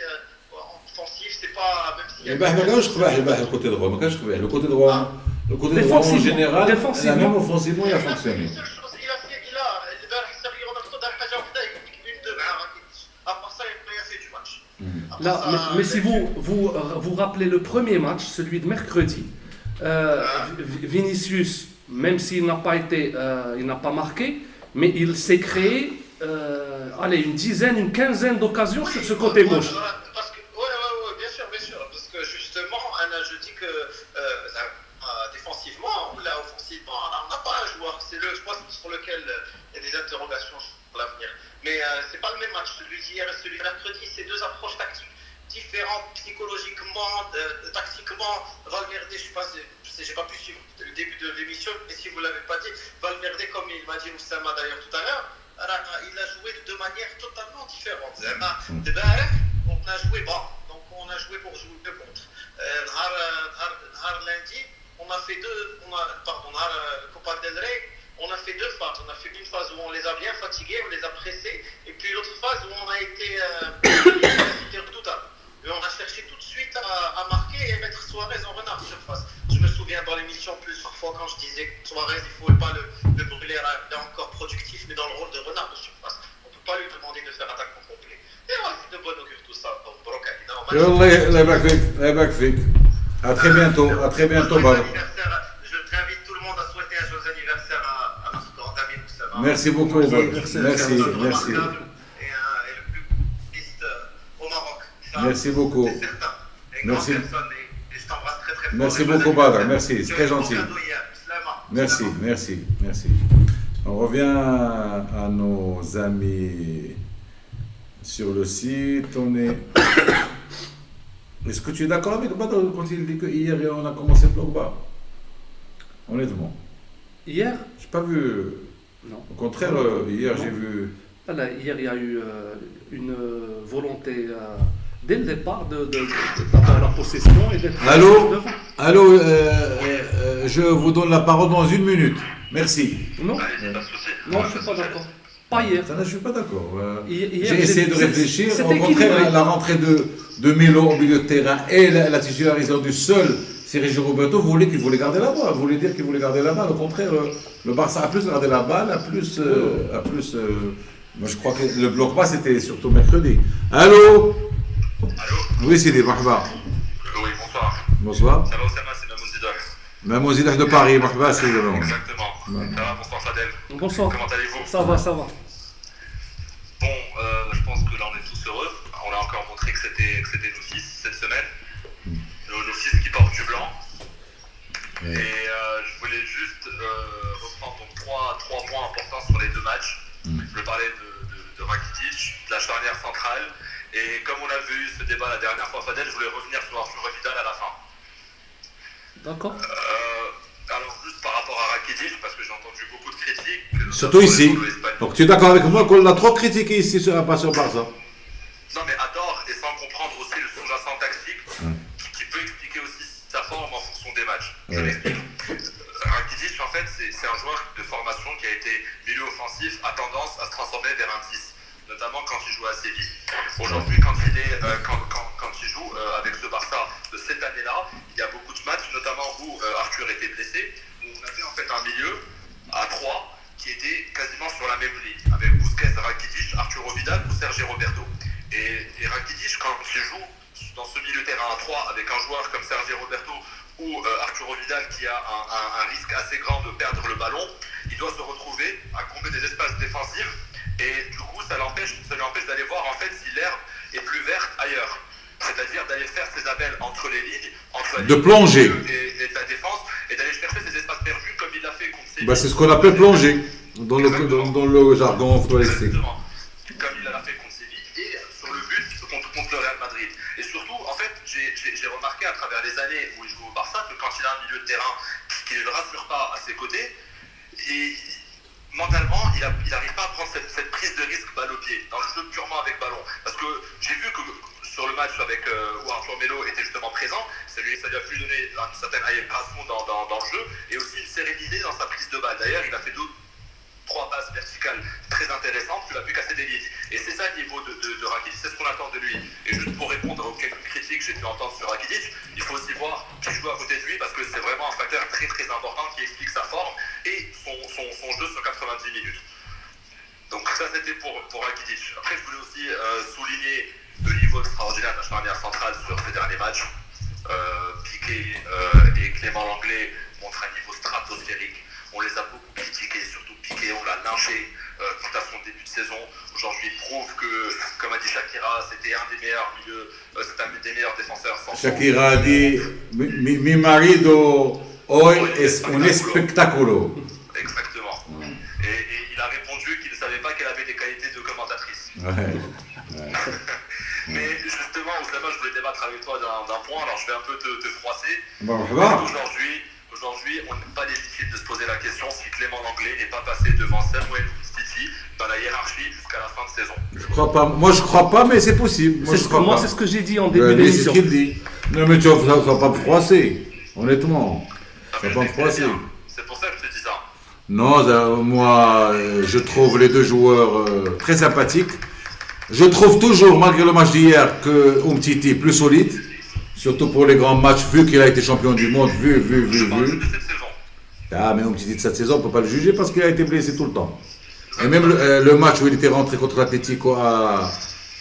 offensif, c'est pas. Même si ما كانش قباح le côté droit, ما كانش قباح le côté droit. Le côté droit en général, même offensivement, il a fonctionné. Une seule chose, il a البارح سيرجي رونالدو دار حاجه واحده une deux مع راكيتيش. À part ça, il n'a rien fait du match. Là, mais si vous rappelez le premier match, celui de mercredi, Vinicius, même s'il n'a pas été, il n'a pas marqué, mais il s'est créé, une quinzaine d'occasions sur ce côté gauche. Parce que, bien sûr, parce que justement, je dis que défensivement ou là offensivement, on n'a pas un joueur. Je pense sur lequel il y a des interrogations pour l'avenir. Mais c'est pas le même match. Celui d'hier et celui de mercredi, c'est deux approches tactiques différentes, psychologiquement, tactiquement. Valverde, j'ai pas pu suivre le début de l'émission, mais si vous l'avez pas dit, Valverde, comme il m'a dit Oussama d'ailleurs tout à l'heure, il a joué de deux manières totalement différentes. On a joué bas, donc on a joué pour jouer contre. lundi, on a fait Copa del Rey, on a fait deux phases. On a fait une phase où on les a bien fatigués, on les a pressés, et puis l'autre phase où on a été redoutable. Et on a cherché tout de suite à marquer et mettre Suarez en renard de surface. Je me souviens dans l'émission plusieurs fois quand je disais que Suarez, il ne faut pas le brûler là encore productif, mais dans le rôle de renard de surface. On ne peut pas lui demander de faire attaquant complet. Et ouais, c'est de bon augure tout ça. Donc, Allah يبارك فيك الله يبارك فيك. À très bientôt, Badr. Je t'invite tout le monde à souhaiter un joyeux anniversaire à notre grand ami Moussama. Merci beaucoup, Badr. Merci. Et le plus piste au Maroc. Ça, Merci beaucoup. C'est certain. Et Merci. grande personne, et je t'embrasse très très fort. Merci Et beaucoup, joyeux Badr. anniversaire. Merci, c'est très gentil. Tu as un beau cadeau hier, Slama. Merci. On revient à nos amis sur le site. Est-ce que tu es d'accord avec Badr quand il dit que hier on a commencé Pogba? Honnêtement, Hier, j'ai pas vu. non. Au contraire, hier j'ai vu. Voilà, hier, il y a eu une volonté dès le départ d'avoir la possession et d'être Allô, devant. je vous donne la parole dans 1 minute. Merci. Non, Allez-y, pas de souci. non, je ne suis pas d'accord. Pas hier. Ça, là, je suis pas d'accord. Hier, J'ai essayé de réfléchir. c'était Au contraire, équilibré. la rentrée de Melo au milieu de terrain et la titularisation du seul Sergio Roberto qu'il voulait garder la balle. Voulait dire qu'il voulait garder la balle. Au contraire, le Barça a plus gardé la balle, moi, je crois que le bloc bas c'était surtout mercredi. Allô? Allô? Oui, c'est des marhaba. Oui, bonsoir. Bonsoir. Ça va, Oussama, c'est Mamoun Zidane. Maman Zidah de Paris, marhaba, c'est le nom. Exactement. Ça va, bonsoir Fadel. Bonsoir. Comment allez-vous? Ça va. Bon, je pense que là on est tous heureux. On a encore montré que c'était nos fils cette semaine. Nos fils qui portent du blanc. Ouais. Et je voulais juste reprendre donc trois points importants sur les deux matchs. Je parlais de Rakitic, de la charnière centrale. Et comme on avait eu ce débat la dernière fois, Fadel, je voulais revenir sur Arturo Vidal à la fin. D'accord. Alors juste par rapport à Rakitic, parce que j'ai entendu beaucoup de critiques. Surtout ici. Sur l'Espagne. Donc tu es d'accord avec moi qu'on l'a trop critiqué ici sur la passion Barça? Non mais à tort, et sans comprendre aussi le sous-jacent tactique, qui peut expliquer aussi sa forme en fonction des matchs. Je m'explique. Rakitic, en fait, c'est un joueur de formation qui a été milieu offensif, a tendance à se transformer vers un 10, notamment quand il joue à Séville. Aujourd'hui, quand il joue avec ce Barça de cette année-là, il y a beaucoup de matchs, notamment où Arthur était blessé, où on avait en fait un milieu à 3 qui était quasiment sur la même ligne, avec Busquets, Rakitic, Arturo Vidal ou Sergio Roberto. Et Rakitic, quand il joue dans ce milieu terrain à 3 avec un joueur comme Sergio Roberto ou Arturo Vidal qui a un risque assez grand de perdre le ballon, il doit se retrouver à combler des espaces défensifs et du coup ça lui empêche d'aller voir en fait si l'herbe est plus verte ailleurs. C'est-à-dire d'aller faire ses appels entre les lignes, entre De plonger. et de la défense et d'aller chercher ses espaces perdus comme il l'a fait contre Séville. C'est ce qu'on appelle plonger dans le jargon footballistique. Exactement. Comme il l'a fait contre Séville et sur le but contre le Real Madrid. Et surtout, en fait, j'ai remarqué à travers les années où il joue au Barça que quand il a un milieu de terrain qui ne le rassure pas à ses côtés, mentalement, il n'arrive pas à prendre cette prise de risque balle au pied, dans le jeu purement avec ballon. Parce que j'ai vu que sur le match où Arthur Melo était justement présent, ça lui a pu donner une certaine aération dans le jeu et aussi une sérénité dans sa prise de balle. D'ailleurs, il a fait 3 passes verticales très intéressantes, il a pu casser des lignes. Et c'est ça le niveau de Rakitic, c'est ce qu'on attend de lui. Et juste pour répondre aux quelques critiques que j'ai pu entendre sur Rakitic, il faut aussi voir qui joue à côté de lui parce que c'est vraiment un facteur très très important qui explique sa forme et son jeu sur 90 minutes. Donc ça c'était pour Rakitic. Après je voulais aussi souligner le niveau extraordinaire de la charnière centrale sur ces derniers matchs. Piqué et Clément Langlais montrent un niveau stratosphérique. On les a beaucoup critiqués, surtout Piqué, on l'a lynché tout à son début de saison. Aujourd'hui, il prouve que, comme a dit Shakira, c'était un des meilleurs milieux, c'était un des meilleurs défenseurs. Shakira a dit mi marido hoy es un espectáculo. Exactement. Et il a répondu qu'il ne savait pas qu'elle avait des qualités de commentatrice. Mais justement, Oussama, je voulais débattre avec toi d'un point, alors je vais un peu te froisser. Aujourd'hui, on n'est pas légitime de se poser la question si Clément Langlais n'est pas passé devant Samuel Umtiti dans la hiérarchie jusqu'à la fin de saison. Je crois pas. Moi, je crois pas, mais c'est possible. C'est ce que j'ai dit en début C'est d'émission. ce qu'il dit. Non, mais tu vas pas me froisser. Honnêtement. Ah, mais 53, c'est c'est... bien. C'est pour ça que je te dis ça. Non, moi, je trouve les deux joueurs très sympathiques. Je trouve toujours, malgré le match d'hier, que Umtiti est plus solide. Surtout pour les grands matchs, vu qu'il a été champion du monde, vu. Je parle de cette saison. Ah, mais Umtiti de cette saison, on ne peut pas le juger parce qu'il a été blessé tout le temps. Et même le match où il était rentré contre l'Atlético à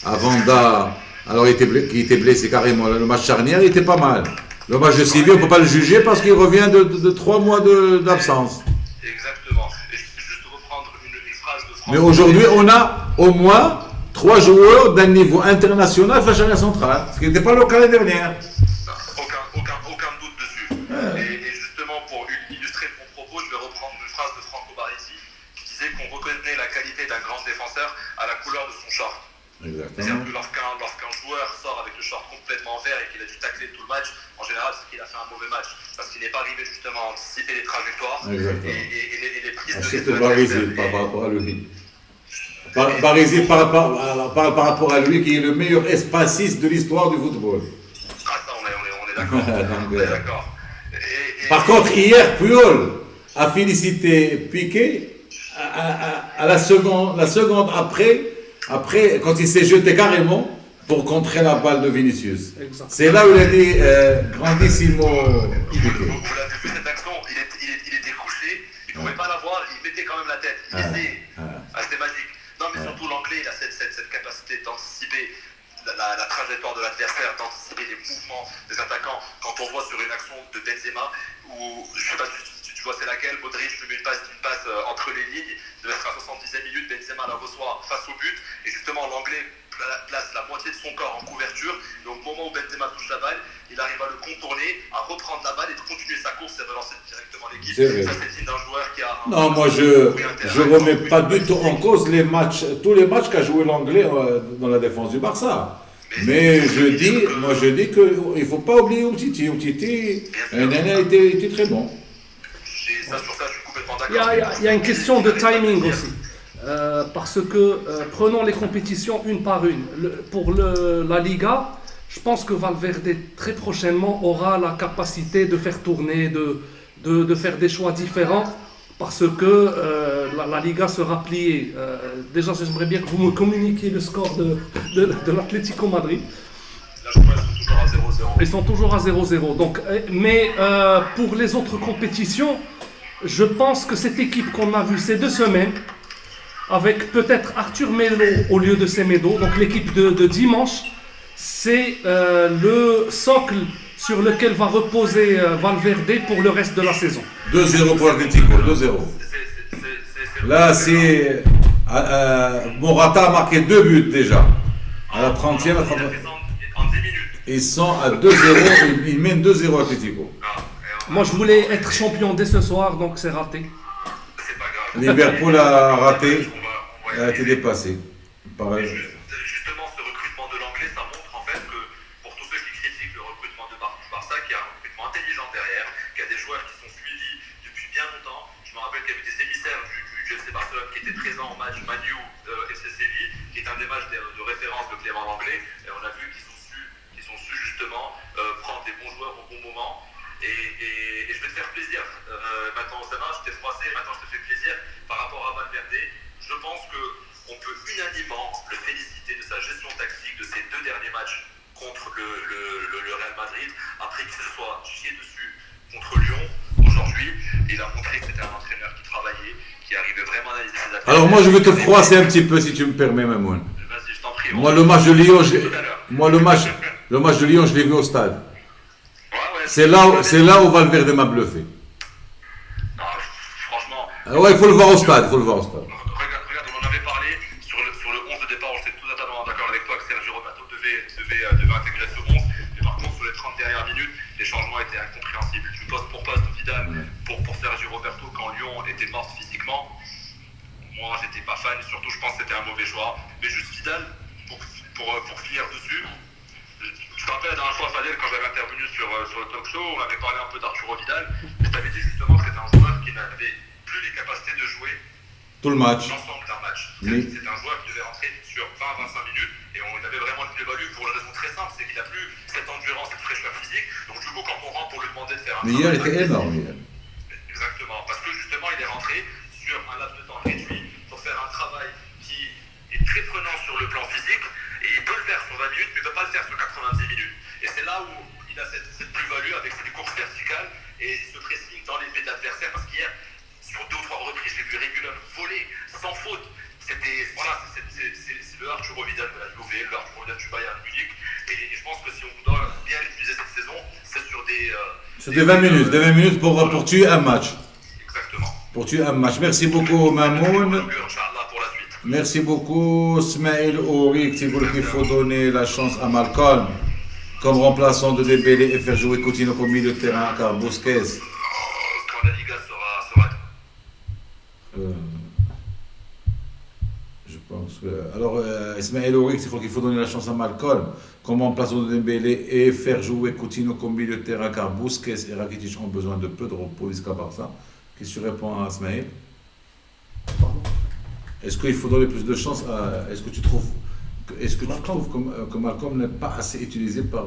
Vanda, alors qui était blessé carrément, le match charnière, il était pas mal. Le match de Séville, on ne peut pas le juger parce qu'il revient de 3 mois d'absence. Exactement. Et je vais juste reprendre une phrase de Franck. Mais aujourd'hui, on a au moins 3 joueurs d'un niveau international face à la centrale, ce qui n'était pas le cas l'année dernière. Aucun doute dessus. Et justement, pour illustrer mon propos, je vais reprendre une phrase de Franco Baresi qui disait qu'on reconnaît la qualité d'un grand défenseur à la couleur de son short. C'est-à-dire Exactement. que lorsqu'un joueur sort avec le short complètement vert et qu'il a dû tacler tout le match, en général, c'est qu'il a fait un mauvais match. Parce qu'il n'est pas arrivé justement à anticiper les trajectoires Exactement. et les prises de Surtout risque. Baresi par rapport à lui. Baresi par rapport à lui, qui est le meilleur espaciste de l'histoire du football. Ah, ça, on est d'accord. Donc, On est d'accord. Par contre, hier, Puyol a félicité Piqué à la seconde après, quand il s'est jeté carrément pour contrer la balle de Vinicius. Exact. C'est là où il a dit grandissimo Piqué. Vous l'avez vu cette action, il était couché, il ne pouvait pas la voir, il mettait quand même la tête. Il essayait. Ah, c'était magique. Non, mais surtout l'anglais, il a cette capacité d'anticiper la trajectoire de l'adversaire, d'anticiper les mouvements des attaquants. Quand on voit sur une action de Benzema, où je ne sais pas si tu vois c'est laquelle, Modric lui met une passe entre les lignes, il devait être à 70e minute, Benzema la reçoit face au but, et justement l'anglais place la moitié de son corps en couverture, et au moment où Benzema touche la balle, il arrive à le contourner, à reprendre la balle et de continuer sa course et relancer directement l'équipe. Ça c'est digne d'un joueur qui a un... Non, moi je remets pas du tout en cause tous les matchs qu'a joué l'anglais dans la défense du Barça. Mais je dis qu'il ne faut pas oublier Umtiti. Umtiti, était très bon. Sur ça, je suis complètement Il y d'accord. il y a une question de timing aussi. Parce que prenons les compétitions une par une. Pour la Liga, je pense que Valverde très prochainement aura la capacité de faire tourner, de faire des choix différents, parce que la Liga sera pliée. Déjà, j'aimerais bien que vous me communiquiez le score de l'Atlético Madrid. Là, je crois qu'ils sont toujours à 0-0. Ils sont toujours à 0-0. Donc, mais pour les autres compétitions, je pense que cette équipe qu'on a vue ces 2 semaines, avec peut-être Arthur Melo au lieu de Semedo, donc l'équipe de dimanche, c'est le socle sur lequel va reposer Valverde pour le reste de la saison. 2-0 pour Atlético, 2-0. Là, c'est... Morata a marqué 2 buts déjà. À la 30e, à la 30e. En 10 minutes. Ils sont à 2-0, ils mènent 2-0 Atlético. Moi, je voulais être champion dès ce soir, donc c'est raté. C'est pas grave. Liverpool a raté, On va a été dépassé. Pareil. Justement, ce recrutement de l'anglais, ça montre en fait que pour tous ceux qui critiquent le recrutement du Barça, qu'il y a un recrutement intelligent derrière, qu'il y a des joueurs qui sont suivis depuis bien longtemps. Je me rappelle qu'il y avait des émissaires du FC Barcelone qui étaient présents au match Manu FC Séville, qui est un des matchs de référence de Clément Langlais, et on a vu qu'ils ont su justement prendre des bons joueurs au bon moment. Et je vais te faire plaisir. Maintenant, Osama, je t'ai froissé, maintenant je te fais plaisir par rapport à Valverde. Je pense qu'on peut unanimement le féliciter de sa gestion tactique de ces 2 derniers matchs contre le Real Madrid. Après qu'il se soit chié dessus contre Lyon, aujourd'hui, il a montré que c'était un entraîneur qui travaillait, qui arrivait vraiment à analyser ses actions. Alors moi, je vais te froisser un petit peu, si tu me permets, Mamoun. Vas-y, je t'en prie. Moi, le match de Lyon, je l'ai vu au stade. C'est là où Valverde m'a bluffé. Non, franchement. Ouais, il faut le voir au stade, Regarde, on en avait parlé sur le 11 de départ. On était tout totalement d'accord avec toi que Sergio Roberto devait intégrer ce 11. Mais par contre, sur les 30 dernières minutes, les changements étaient incompréhensibles. Du poste pour poste, Vidal pour Sergio Roberto quand Lyon était morte physiquement. Moi, j'étais pas fan. Surtout, je pense que c'était un mauvais choix. Mais juste Vidal, pour finir dessus. Je me rappelle la dernière fois, Fadel, quand j'avais intervenu sur le talk show, on avait parlé un peu d'Arturo Vidal, et tu avais dit justement que c'était un joueur qui n'avait plus les capacités de jouer tout le match. l'ensemble d'un match. Oui. C'est un joueur qui devait rentrer sur 20-25 minutes, et on avait vraiment une plus-value pour une raison très simple, c'est qu'il n'a plus cette endurance, cette fraîcheur physique, donc du coup, quand on rentre pour lui demander de faire un Mais hier, il travail était énorme. Hier. Exactement, parce que justement, il est rentré sur un laps de temps réduit pour faire un travail qui est très prenant sur le plan physique, et il peut le faire sur 20 minutes, mais il ne peut pas le faire sur 90 minutes. Et c'est là où il a cette plus-value avec ses courses verticales et ce pressing dans les pieds de l'adversaire, parce qu'hier, sur 2 ou 3 reprises, j'ai vu régulièrement voler, sans faute. C'était, voilà, c'est le Arturo Vidal de la Juve, le Arturo Vidal du Bayern Munich, et je pense que si on doit bien l'utiliser cette saison, c'est sur des... C'est de 20 minutes, de 20 minutes pour tuer un match. Exactement. Pour tuer un match. Merci beaucoup, Mamoun. Inch'Allah pour la suite. Merci beaucoup, Smaïl Ouri, qui dit qu'il faut donner la chance à Malcolm comme remplaçant de Dembélé et faire jouer Coutinho comme milieu de terrain, car Busquets. Quand la Liga sera... Je pense que... Alors, Ismaël Ouri, qu'il faut donner la chance à Malcolm comme remplaçant de Dembélé et faire jouer Coutinho comme milieu de terrain, car Busquets et Rakitic ont besoin de peu de repos jusqu'à Barça. Qu'est-ce que tu réponds à Ismaël? Pardon. Est-ce qu'il faut donner plus de chance à... Est-ce que tu trouves que Malcolm n'est pas assez utilisé par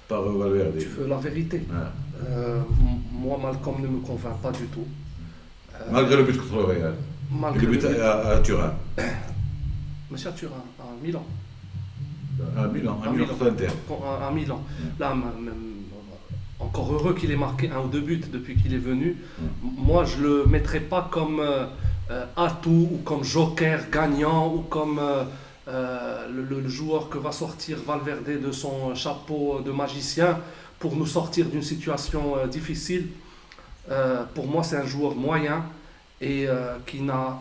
Valverde? Tu veux la vérité? Ouais. Moi, Malcolm ne me convainc pas du tout. Malgré le but contre le Real. Malgré Le but à Turin. Monsieur Turin, à Milan. À Milan contre l'Inter. À Milan. Là, encore heureux qu'il ait marqué 1 ou 2 buts depuis qu'il est venu. Moi, je ne le mettrais pas comme atout ou comme joker gagnant ou comme le joueur que va sortir Valverde de son chapeau de magicien pour nous sortir d'une situation difficile. Pour moi, c'est un joueur moyen et qui n'a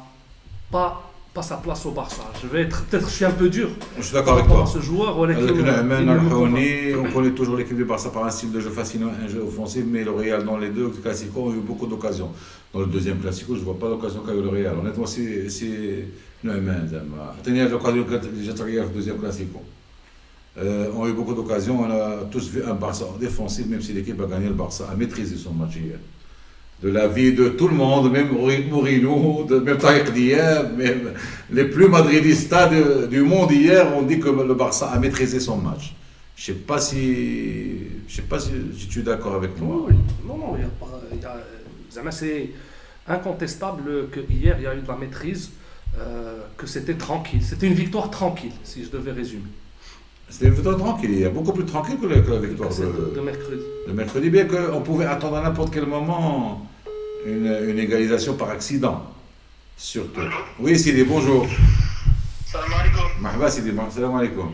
pas sa place au Barça. Peut-être je suis un peu dur. Je suis d'accord avec toi. Ce joueur, On connaît toujours l'équipe du Barça par un style de jeu fascinant, un jeu offensif, mais le Real dans les 2 classicos a eu beaucoup d'occasions. Dans le deuxième classico, je ne vois pas l'occasion qu'a eu le Real. Honnêtement, c'est نوعمان زعما عطيني l'occasion اللي جات ريال في الدوزيام classico. On a eu beaucoup d'occasions, on a tous vu un Barça défensif, même si l'équipe a gagné, le Barça a maîtrisé son match hier. De l'avis de tout le monde, même Mourinho, même Tariq Diab, même les plus madridistas du monde hier ont dit que le Barça a maîtrisé son match. Je ne sais pas si tu es d'accord avec moi. Oui. Non, c'est incontestable que hier il y a eu de la maîtrise, que c'était tranquille. C'était une victoire tranquille, si je devais résumer. C'était une victoire tranquille, il y a beaucoup plus tranquille que la victoire de mercredi. De mercredi, bien qu'on pouvait attendre à n'importe quel moment une égalisation par accident. Surtout. Oui, Sidi, bonjour. Salam alaikum. Marhaba Sidi, salam alaikum.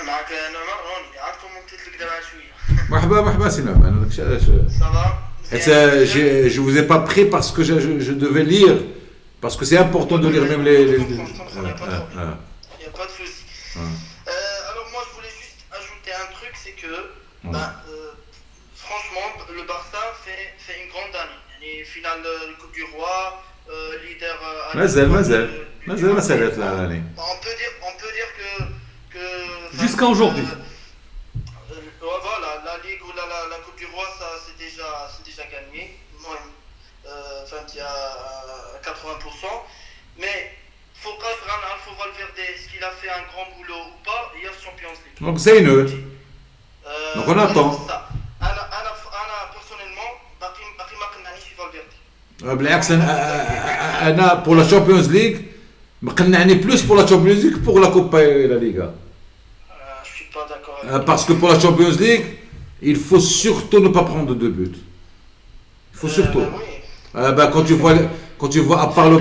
معك نعمان روني قاعد كومنتيت لك دابا شويه. مرحبا سي نعمان. صافا. Je vous ai pas pris parce que je devais lire, parce que c'est important de lire même les... Il n'y a pas de souci. Alors moi je voulais juste ajouter un truc, c'est que franchement le Barça fait une grande année. يعني finale de Coupe du Roi, leader. مازال l'année. On peut dire que jusqu'à aujourd'hui. Voilà, la Ligue ou la Coupe du Roi, ça c'est déjà gagné. Enfin, il y a 80%. Mais Focus Alfo Valverde, est-ce qu'il a fait un grand boulot ou pas? Il y a Champions League. Donc c'est neutre. Donc on attend. أنا personnellement باقي ما قنعنيش في Valverde. بالعكس انا pour la Champions League مقنعني plus pour la Champions League pour la Copa et la Liga. Je suis pas d'accord. Parce que pour la Champions League, il faut surtout ne pas prendre 2 buts. Il faut surtout. Oui. Quand tu vois à part le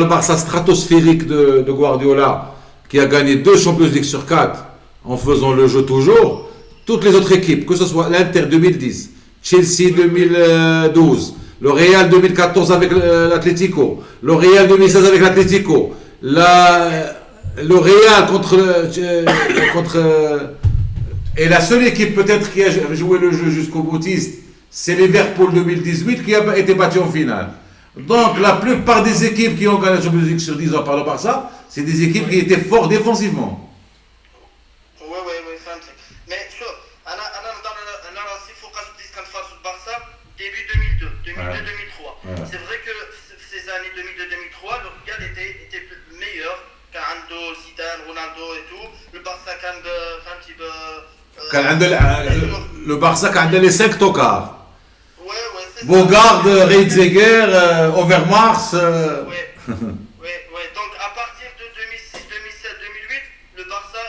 Barça stratosphérique de Guardiola, qui a gagné 2 Champions League sur 4 en faisant le jeu toujours, toutes les autres équipes, que ce soit l'Inter 2010, Chelsea 2012, le Real 2014 avec l'Atlético, le Real 2016 avec l'Atlético, le Real contre et la seule équipe peut-être qui a joué le jeu jusqu'au boutiste, c'est Liverpool 2018 qui a été battu en finale. Donc la plupart des équipes qui ont gagné la Champions League sur 10 ans par le Barça, c'est des équipes qui étaient fortes défensivement. Oui, فهمتك. Mais شوف انا نرى سي فوقاش بديت كنتفرج في البارسا début 2002 2003. C'est vrai que ces années 2002-2003 le Real était meilleur. كان عنده زيدان رونالدو et tout. Le Barça كان فهمتي Le Barça qui a les 5 tocards. Ouais, c'est ça. Bogard, Reitzeger, Overmars. Ouais. Donc à partir de 2006, 2007, 2008, le Barça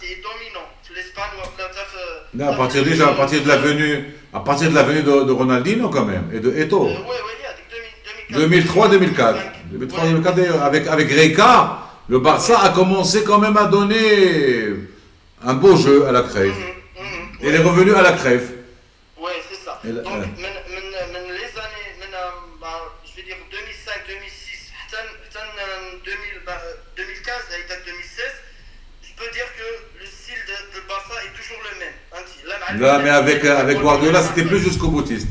est dominant. L'Espagne, Non, à partir de la venue de Ronaldinho quand même et de Eto'o. Ouais, avec 2003-2004. 2003-2004 avec Rijkaard, le Barça a commencé quand même à donner un beau jeu à la crève. Il est revenu à la crève. Ouais, c'est ça. Et Donc, les années, je vais dire 2005, 2006, 2015 et 2016, je peux dire que le style de Barça est toujours le même. Là, mais avec Guardiola, c'était plus jusqu'au boutiste.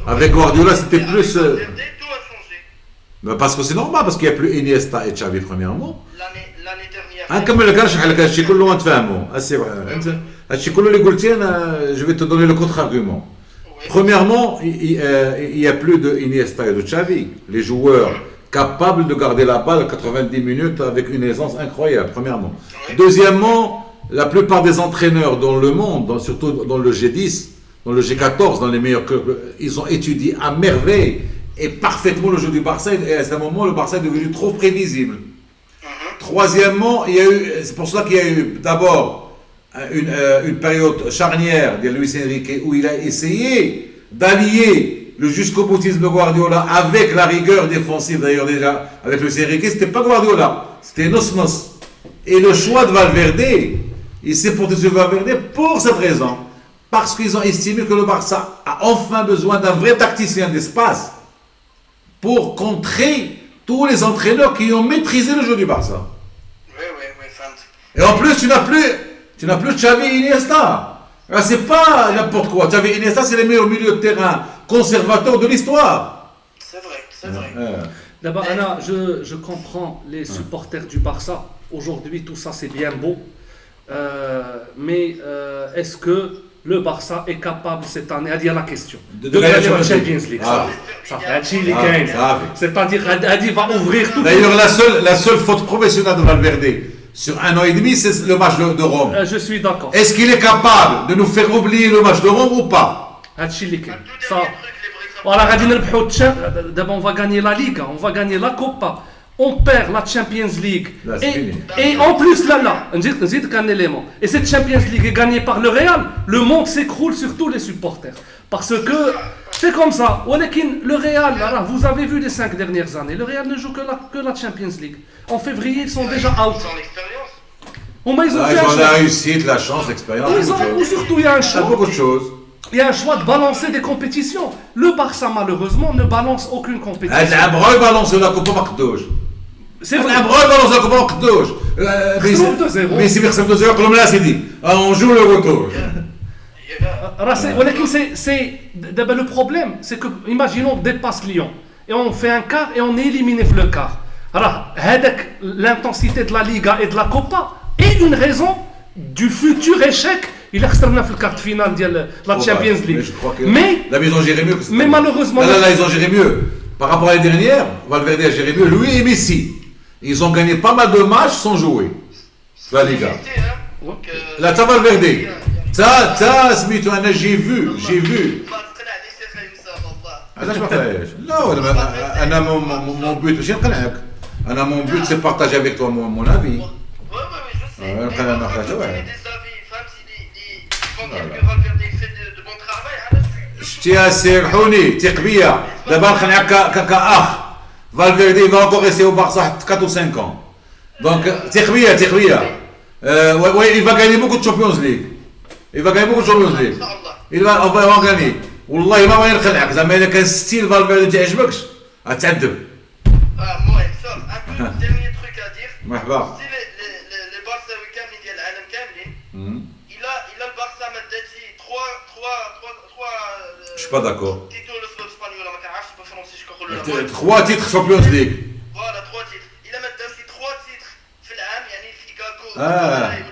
Avec Guardiola, c'était plus. Tout a changé. Parce que c'est normal, parce qu'il n'y a plus Iniesta et Xavi premièrement. L'année dernière. نكمل لك نشرح لك هادشي كله ونتفاهموا هادشي كله اللي قلتي انا je vais te donner le contre-argument. Premièrement, il n'y a plus de Iniesta et de Xavi, les joueurs capables de garder la balle 90 minutes avec une aisance incroyable, premièrement. Deuxièmement, la plupart des entraîneurs dans le monde, surtout dans le G10, dans le G14, dans les meilleurs clubs, ils ont étudié à merveille et parfaitement le jeu du Barça, et à ce moment, le Barça est devenu trop prévisible. Troisièmement, c'est pour cela qu'il y a eu d'abord une période charnière de Luis Enrique où il a essayé d'allier le jusqu'au boutisme de Guardiola avec la rigueur défensive. D'ailleurs, déjà, avec Luis Enrique, c'était pas Guardiola, c'était Nos. Et le choix de Valverde, il s'est porté sur Valverde pour cette raison. Parce qu'ils ont estimé que le Barça a enfin besoin d'un vrai tacticien d'espace pour contrer tous les entraîneurs qui ont maîtrisé le jeu du Barça. Et en plus, tu n'as plus Xavi et Iniesta. C'est pas n'importe quoi. Xavi et Iniesta, c'est les meilleurs milieux de terrain conservateurs de l'histoire. C'est vrai. D'abord, Anna, je comprends les supporters du Barça. Aujourd'hui, tout ça, c'est bien beau. Mais est-ce que le Barça est capable cette année, à dire la question, de gagner la Champions League? Ça fait c'est-à-dire, Adi va ouvrir tout. D'ailleurs, la seule faute professionnelle de Valverde sur 1 an et demi, c'est le match de Rome. Je suis d'accord. Est-ce qu'il est capable de nous faire oublier le match de Rome ou pas? Voilà, d'abord on va gagner la Liga, on va gagner la Copa, on perd la Champions League. Là, et en plus, nzid qu'un élément. Et cette Champions League est gagnée par le Real, le monde s'écroule sur tous les supporters. Parce que c'est comme ça. Le Real, vous avez vu les 5 dernières années, le Real ne joue que la Champions League. En février, ils sont déjà out. Ils ont la réussite, la chance, l'expérience. Ou surtout, il y a un choix. Beaucoup de choses. Il y a un choix de balancer des compétitions. Le Barça, malheureusement, ne balance aucune compétition. Un balance la Coupe Macdouche. C'est vrai. Un balance la Coupe Macdouche. Mais c'est bien 2-0, comme là, c'est dit. On joue le retour. Le problème, c'est que, imaginons, on dépasse Lyon. Et on fait un quart et on est éliminé pour le quart. Alors, l'intensité de la Liga et de la Copa est une raison du futur échec. Il a externé le quart de finale de la Champions League. Mais ils ont géré mieux. Mais malheureusement. Là, ils ont géré mieux. Par rapport à l'année dernière, Valverde a géré mieux. Lui et Messi. Ils ont gagné pas mal de matchs sans jouer. La Liga. Là, t'as Valverde. Ça, Smith, j'ai vu. علاش ما قلعش؟ لا انا mon but ماشي نقنعك. انا mon but c'est partager avec toi mon avis. شتي سيرحوني ثق بيا دابا نقنعك كاخ. Valverde va encore rester au Barça 4 ou 5 ans. Donc ثق بيا. Il va gagner beaucoup de Champions League. On va en gagner. والله ما بغي نقنعك زعما الا كان ستيل فالفيردي ما تعجبكش غتعذب. مرحبا. Les Barça كاملين ديال العالم كاملين. Il a le Barça مداتي 3 Je suis pas d'accord. titres espagnols ما كنعرفش بالفرنسي شكون 3 titres Champions League. Voilà 3 titres. Il a مداتي 3 titres في العام يعني في كاكو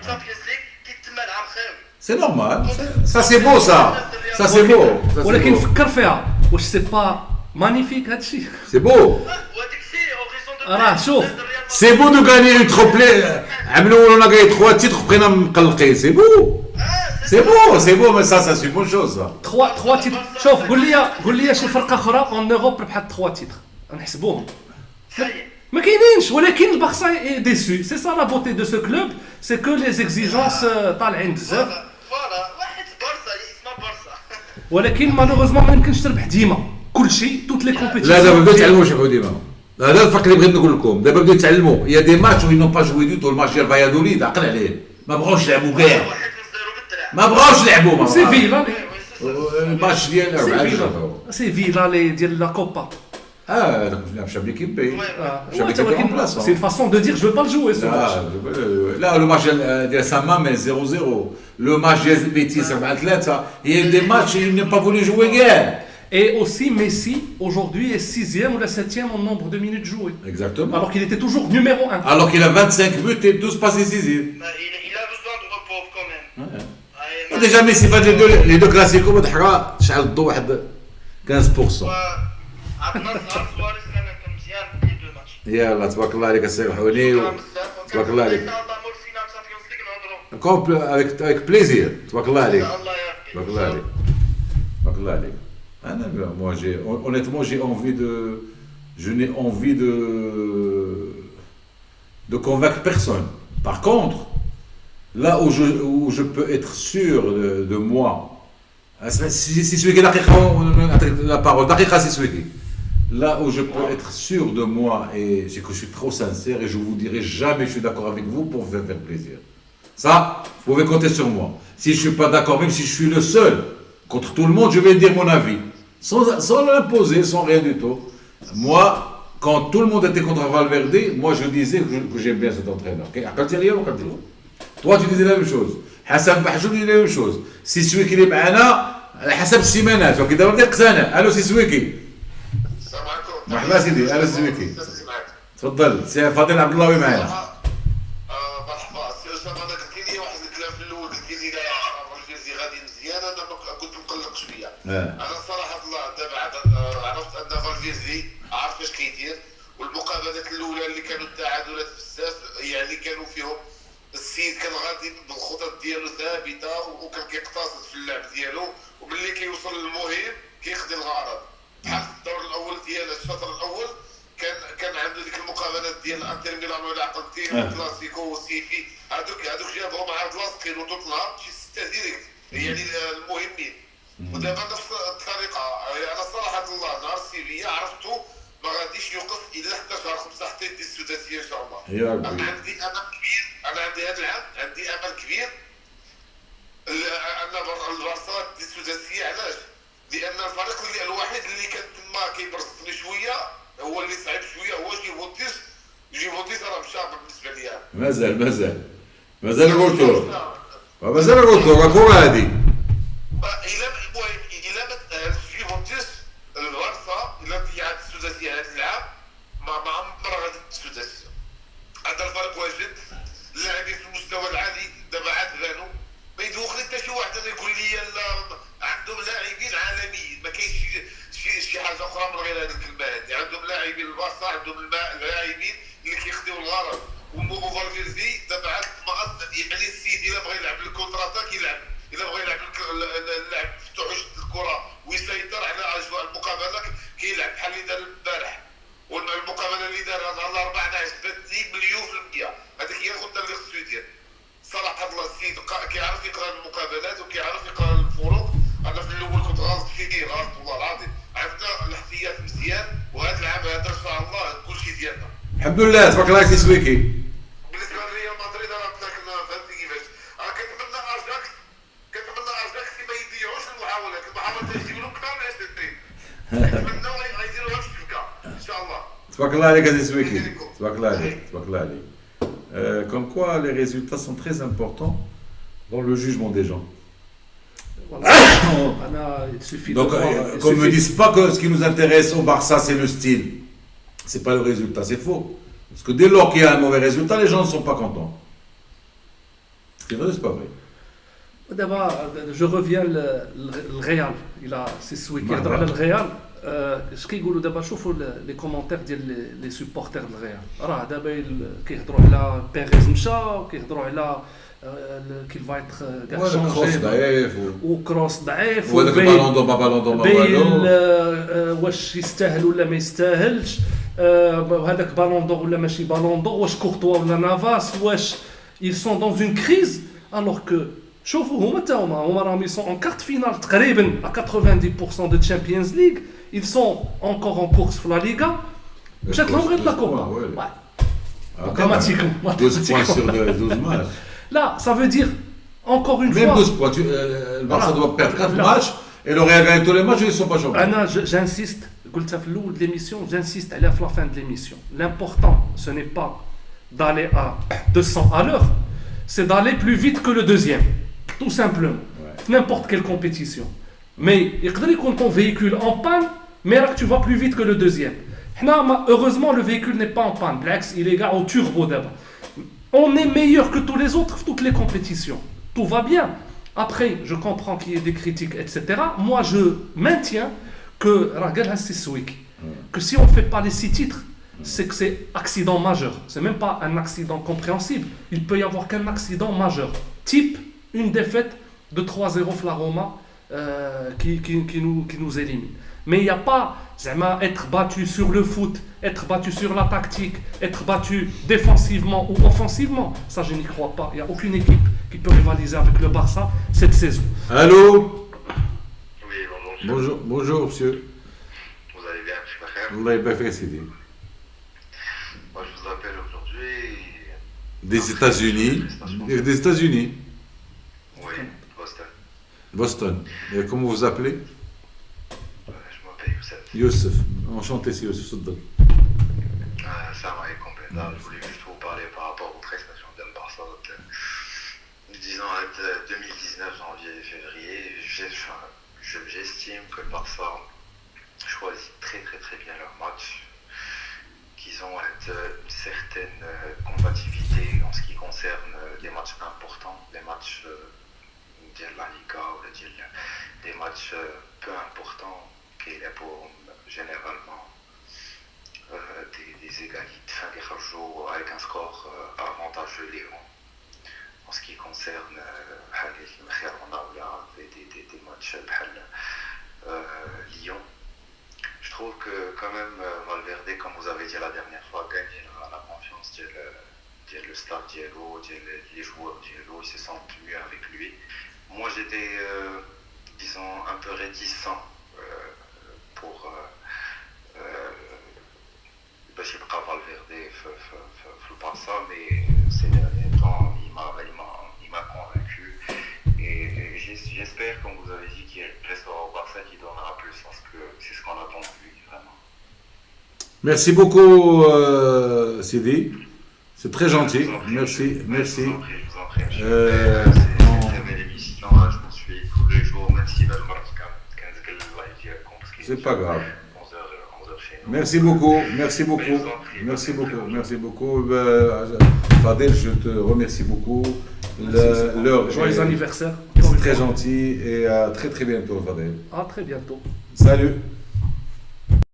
Champions League كيتم العام خاوي. C'est normal. Ça c'est beau ça. Ça c'est beau. ولكن فكر فيها واش سي با مانيفيك هادشي. C'est beau. وهذاك الشيء اوريزون شوف. C'est beau de gagner une trophée. عملوا لنا gagné 3 titres بقينا مقلقين. C'est beau. c'est beau, mais ça c'est une bonne chose. Ça. 3 titres. شوف قول لي شي فرقه اخرى اون اوروب ربحت 3 تيتر نحسبوهم. ما كاينينش ولكن البارسا اي ديسو سي سا لا بوتي دو سو كلوب سي كو لي زيكزيجونس طالعين بزاف فوالا واحد برصه اسمها برصه. ولكن مالوغوزمون ما يمكنش تربح ديما كلشي توت لي كومبيتيسيون. لا دابا بداو يتعلموا شي ديما. هذا الفرق اللي بغيت نقول لكم دابا بداو يتعلموا. يا دي ماتش وي نون با جوي دو تو الماتش ديال فايادوليد عقل عليه ما بغاوش يلعبوا كاع واحد نزلوا بالدراع. ما بغاوش يلعبوا سي فيلا الماتش ديال 4 سي فيلا لي ديال لا كوبا. داك مشى بليكيب بي. سي une façon de dire je veux pas le jouer ce match. لا لو ماتش ديال سامام 0-0 لو ماتش ديال بيتيس 4-3 هي دي ماتش il n'a pas voulu jouer كاع. Et aussi Messi aujourd'hui est 6e ou la 7e en nombre de minutes jouées. Exactement. Alors qu'il était toujours numéro 1. Alors qu'il a 25 buts et 12 passes décisives. Il a besoin de repos quand même. Déjà Messi fait les deux classiques au Dahra, شعل الضوء واحد 15%. عندنا سواريز كان مزيان في دو ماتش. يلا تبارك الله عليك السي حوني تبارك الله عليك. Avec plaisir. تبارك الله عليك. تبارك الله عليك. تبارك الله عليك. Moi, honnêtement, je n'ai envie de convaincre personne. Par contre, là où je peux être sûr de moi, si celui qui est la parole, là où je peux être sûr de moi et c'est que je suis trop sincère et je vous dirai jamais je suis d'accord avec vous pour vous faire plaisir. Ça, vous pouvez compter sur moi. Si je suis pas d'accord, même si je suis le seul contre tout le monde, je vais dire mon avis. Sans l'imposer, sans rien du tout. Moi, quand tout le monde était contre Valverde, moi je disais que j'aime bien cet entraîneur. Toi, tu disais la même chose. Hassan Bahjoud disait la même chose. Si celui qui est معنا على حسب السيمانات وكذا بدي اقتنع. الو سي سويكي. السلام عليكم. مرحبا سيدي، الو سويكي. تفضل، سي فاضل عبد الله معنا. مرحبا، سي اسامه انا قلت لي واحد الكلام في الاول قلت لي لا الفيزي غادي مزيان انا كنت مقلق شويه. انا صراحه الله دابا عرفت ان فالفيردي عارف اش كيدير والمقابلات الاولى اللي كانوا التعادلات بزاف يعني كانوا فيهم السيد كان غادي بالخطط ديالو ثابته وكان كيقتصد في اللعب ديالو وملي كيوصل للمهم كيخدي الغرض بحال الدور الاول ديال الشوط الاول كان عنده ديك المقابلات ديال انتر ميلان ولا عقلتيه كلاسيكو وسيفي هذوك جابهم مع لاصقين وتوتنهام شي 6 ديريكت يعني المهمين ودابا نفس الطريقه انا صراحه الله نهار سيفيا عرفتو ما غاديش يوقف الا حتى شهر 5 حتى يدي السداسيه ان شاء الله. انا عندي امل كبير هذا العام عندي امل كبير ان البارسا تدي السداسيه. علاش؟ لان الفريق اللي الوحيد اللي كان تما كيبرزني شويه هو اللي صعيب شويه هو جيفونتيس راه مشى بالنسبه ليا. مازال الروتور راكو غادي. إلا ما جيفونتيس البارسا إلا تيعاد السداسية هذا العام ما عمرها غادي السداسية. هذا الفريق واجد اللاعبين في المستوى العالي دابا عاد بانوا ما يدوخلي حتى شي واحد انا يقول لي لا عندهم لاعبين عالميين ما كاينش شي حاجه اخرى من غير هذه الكلمه هذه. عندهم لاعبين البارسا عندهم لاعبين اللي كيخديو الغرض وفالفيردي دابا عاد يعني السيد الا بغى يلعب الكونتراتاك يلعب الا بغى يلعب اللعب مفتوح الكره ويسيطر على اجواء المقابله كيلعب بحال اللي دار البارح والمقابله اللي دارها نهار الاربعاء 30 مليون في المية. هذيك هي الخطه اللي خصو يدير صراحه الله. السيد كيعرف يقرا المقابلات وكيعرف يقرا الفروق. انا في الاول كنت غلط فيه غلط والله العظيم. عندنا الاحتياط مزيان وهذا العام هذا ان شاء الله كل شيء ديالنا الحمد لله تبارك الله عليك سي سويكي. بالنسبه لريال مدريد انا قلت لك فهمتني كيفاش انا كنتمنى ارجاكس ما يضيعوش المحاولات يجيبوا لهم كامل اساسيين. كنتمنى غيديروها في الشبكه ان شاء الله. تبارك الله عليك سي سويكي. تبارك الله عليك. Comme quoi les résultats sont très importants dans le jugement des gens. Il suffit donc qu'on ne me dise pas que ce qui nous intéresse au Barça c'est le style. C'est pas le résultat, c'est faux. Parce que dès lors qu'il y a un mauvais résultat, les gens ne sont pas contents. C'est vrai ou c'est pas vrai? D'abord, je reviens le Real. C'est celui qui est dans le Real. اش كيقولوا دابا شوفوا لي كومونتير ديال لي سوبورتير ديال الريال راه دابا كيهضروا على بيريز مشى وكيهضروا على كيل فايت كاع كروس شونجي ضعيف وكروس ضعيف وهذاك البالون دور ما بالون دور ما بيل والو. واش يستاهل ولا ما يستاهلش هذاك بالون دور ولا ماشي بالون دور واش كورتوا ولا نافاس واش ils sont dans une crise alors que شوفوا هما راهم ils sont en quart de finale تقريبا à 90% de Champions League ils sont encore en course pour la Liga مشات لهم غير لا كوبا automatiquement 12 points sur 12 matchs. là ça veut dire encore une Même fois 12 points. Le Barça Voilà. doit perdre 4 Voilà. matchs et le Real gagne tous les matchs et ils ne sont pas champions. أنا j'insiste قلتها في الأول de l'émission j'insiste عليها في la fin de l'émission l'important ce n'est pas d'aller à 200 à l'heure c'est d'aller plus vite que le deuxième tout simplement n'importe quelle compétition mais يقدر يكون ton véhicule en panne mais là que tu vas plus vite que le deuxième heureusement le véhicule n'est pas en panne بالعكس il est au turbo d'abord on est meilleur que tous les autres toutes les compétitions tout va bien après je comprends qu'il y ait des critiques etc moi je maintiens que que si on ne fait pas les 6 titres c'est que c'est accident majeur c'est même pas un accident compréhensible il peut y avoir qu'un accident majeur type une défaite de 3-0 la Roma qui nous élimine mais il n'y a pas être battu sur le foot être battu sur la tactique être battu défensivement ou offensivement ça je n'y crois pas il n'y a aucune équipe qui peut rivaliser avec le Barça cette saison. Allô. Oui, bonjour. Bonjour, bonjour monsieur. Vous allez bien, je suis pas cher. Allah يبارك Sidi. Moi, je vous appelle aujourd'hui. Des États-Unis. Des États-Unis. Oui, Boston. Boston. Et comment vous appelez? Je m'appelle Youssef. Youssef. Enchanté, c'est Youssef. Soudal. Salam alaikum. Je voulais juste vous parler par rapport aux prestations de Barça. Disons 2019, janvier et février, j'estime que le Barça choisit très très très bien leurs matchs, qu'ils ont une certaine combativité en ce qui concerne les matchs importants, les matchs de la Liga ou des matchs peu importants qui est pour généralement des égalités, avec un score avantageux Léon. En ce qui concerne des matchs Lyon, je trouve que quand même Valverde, comme vous avez dit la dernière fois, gagne la confiance le staff Diallo, les joueurs Diallo, ils se sentent mieux avec lui. Moi j'étais, disons, un peu réticent pour باش يبقى Valverde في البارسا, mais ces derniers temps il m'a convaincu et j'espère, comme vous avez dit, qu'il restera au Barça, qu'il donnera plus parce que c'est ce qu'on attend de lui vraiment. Merci beaucoup Sidi. C'est très gentil. Merci. Je vous en prie. C'est une très belle émission. Je me suis tous les jours, même si le match c'est pas grave. 11h chez nous. Merci beaucoup. Fadel, je te remercie beaucoup. Joyeux anniversaire. C'est très gentil et à très très bientôt Fadel. À très bientôt. Salut.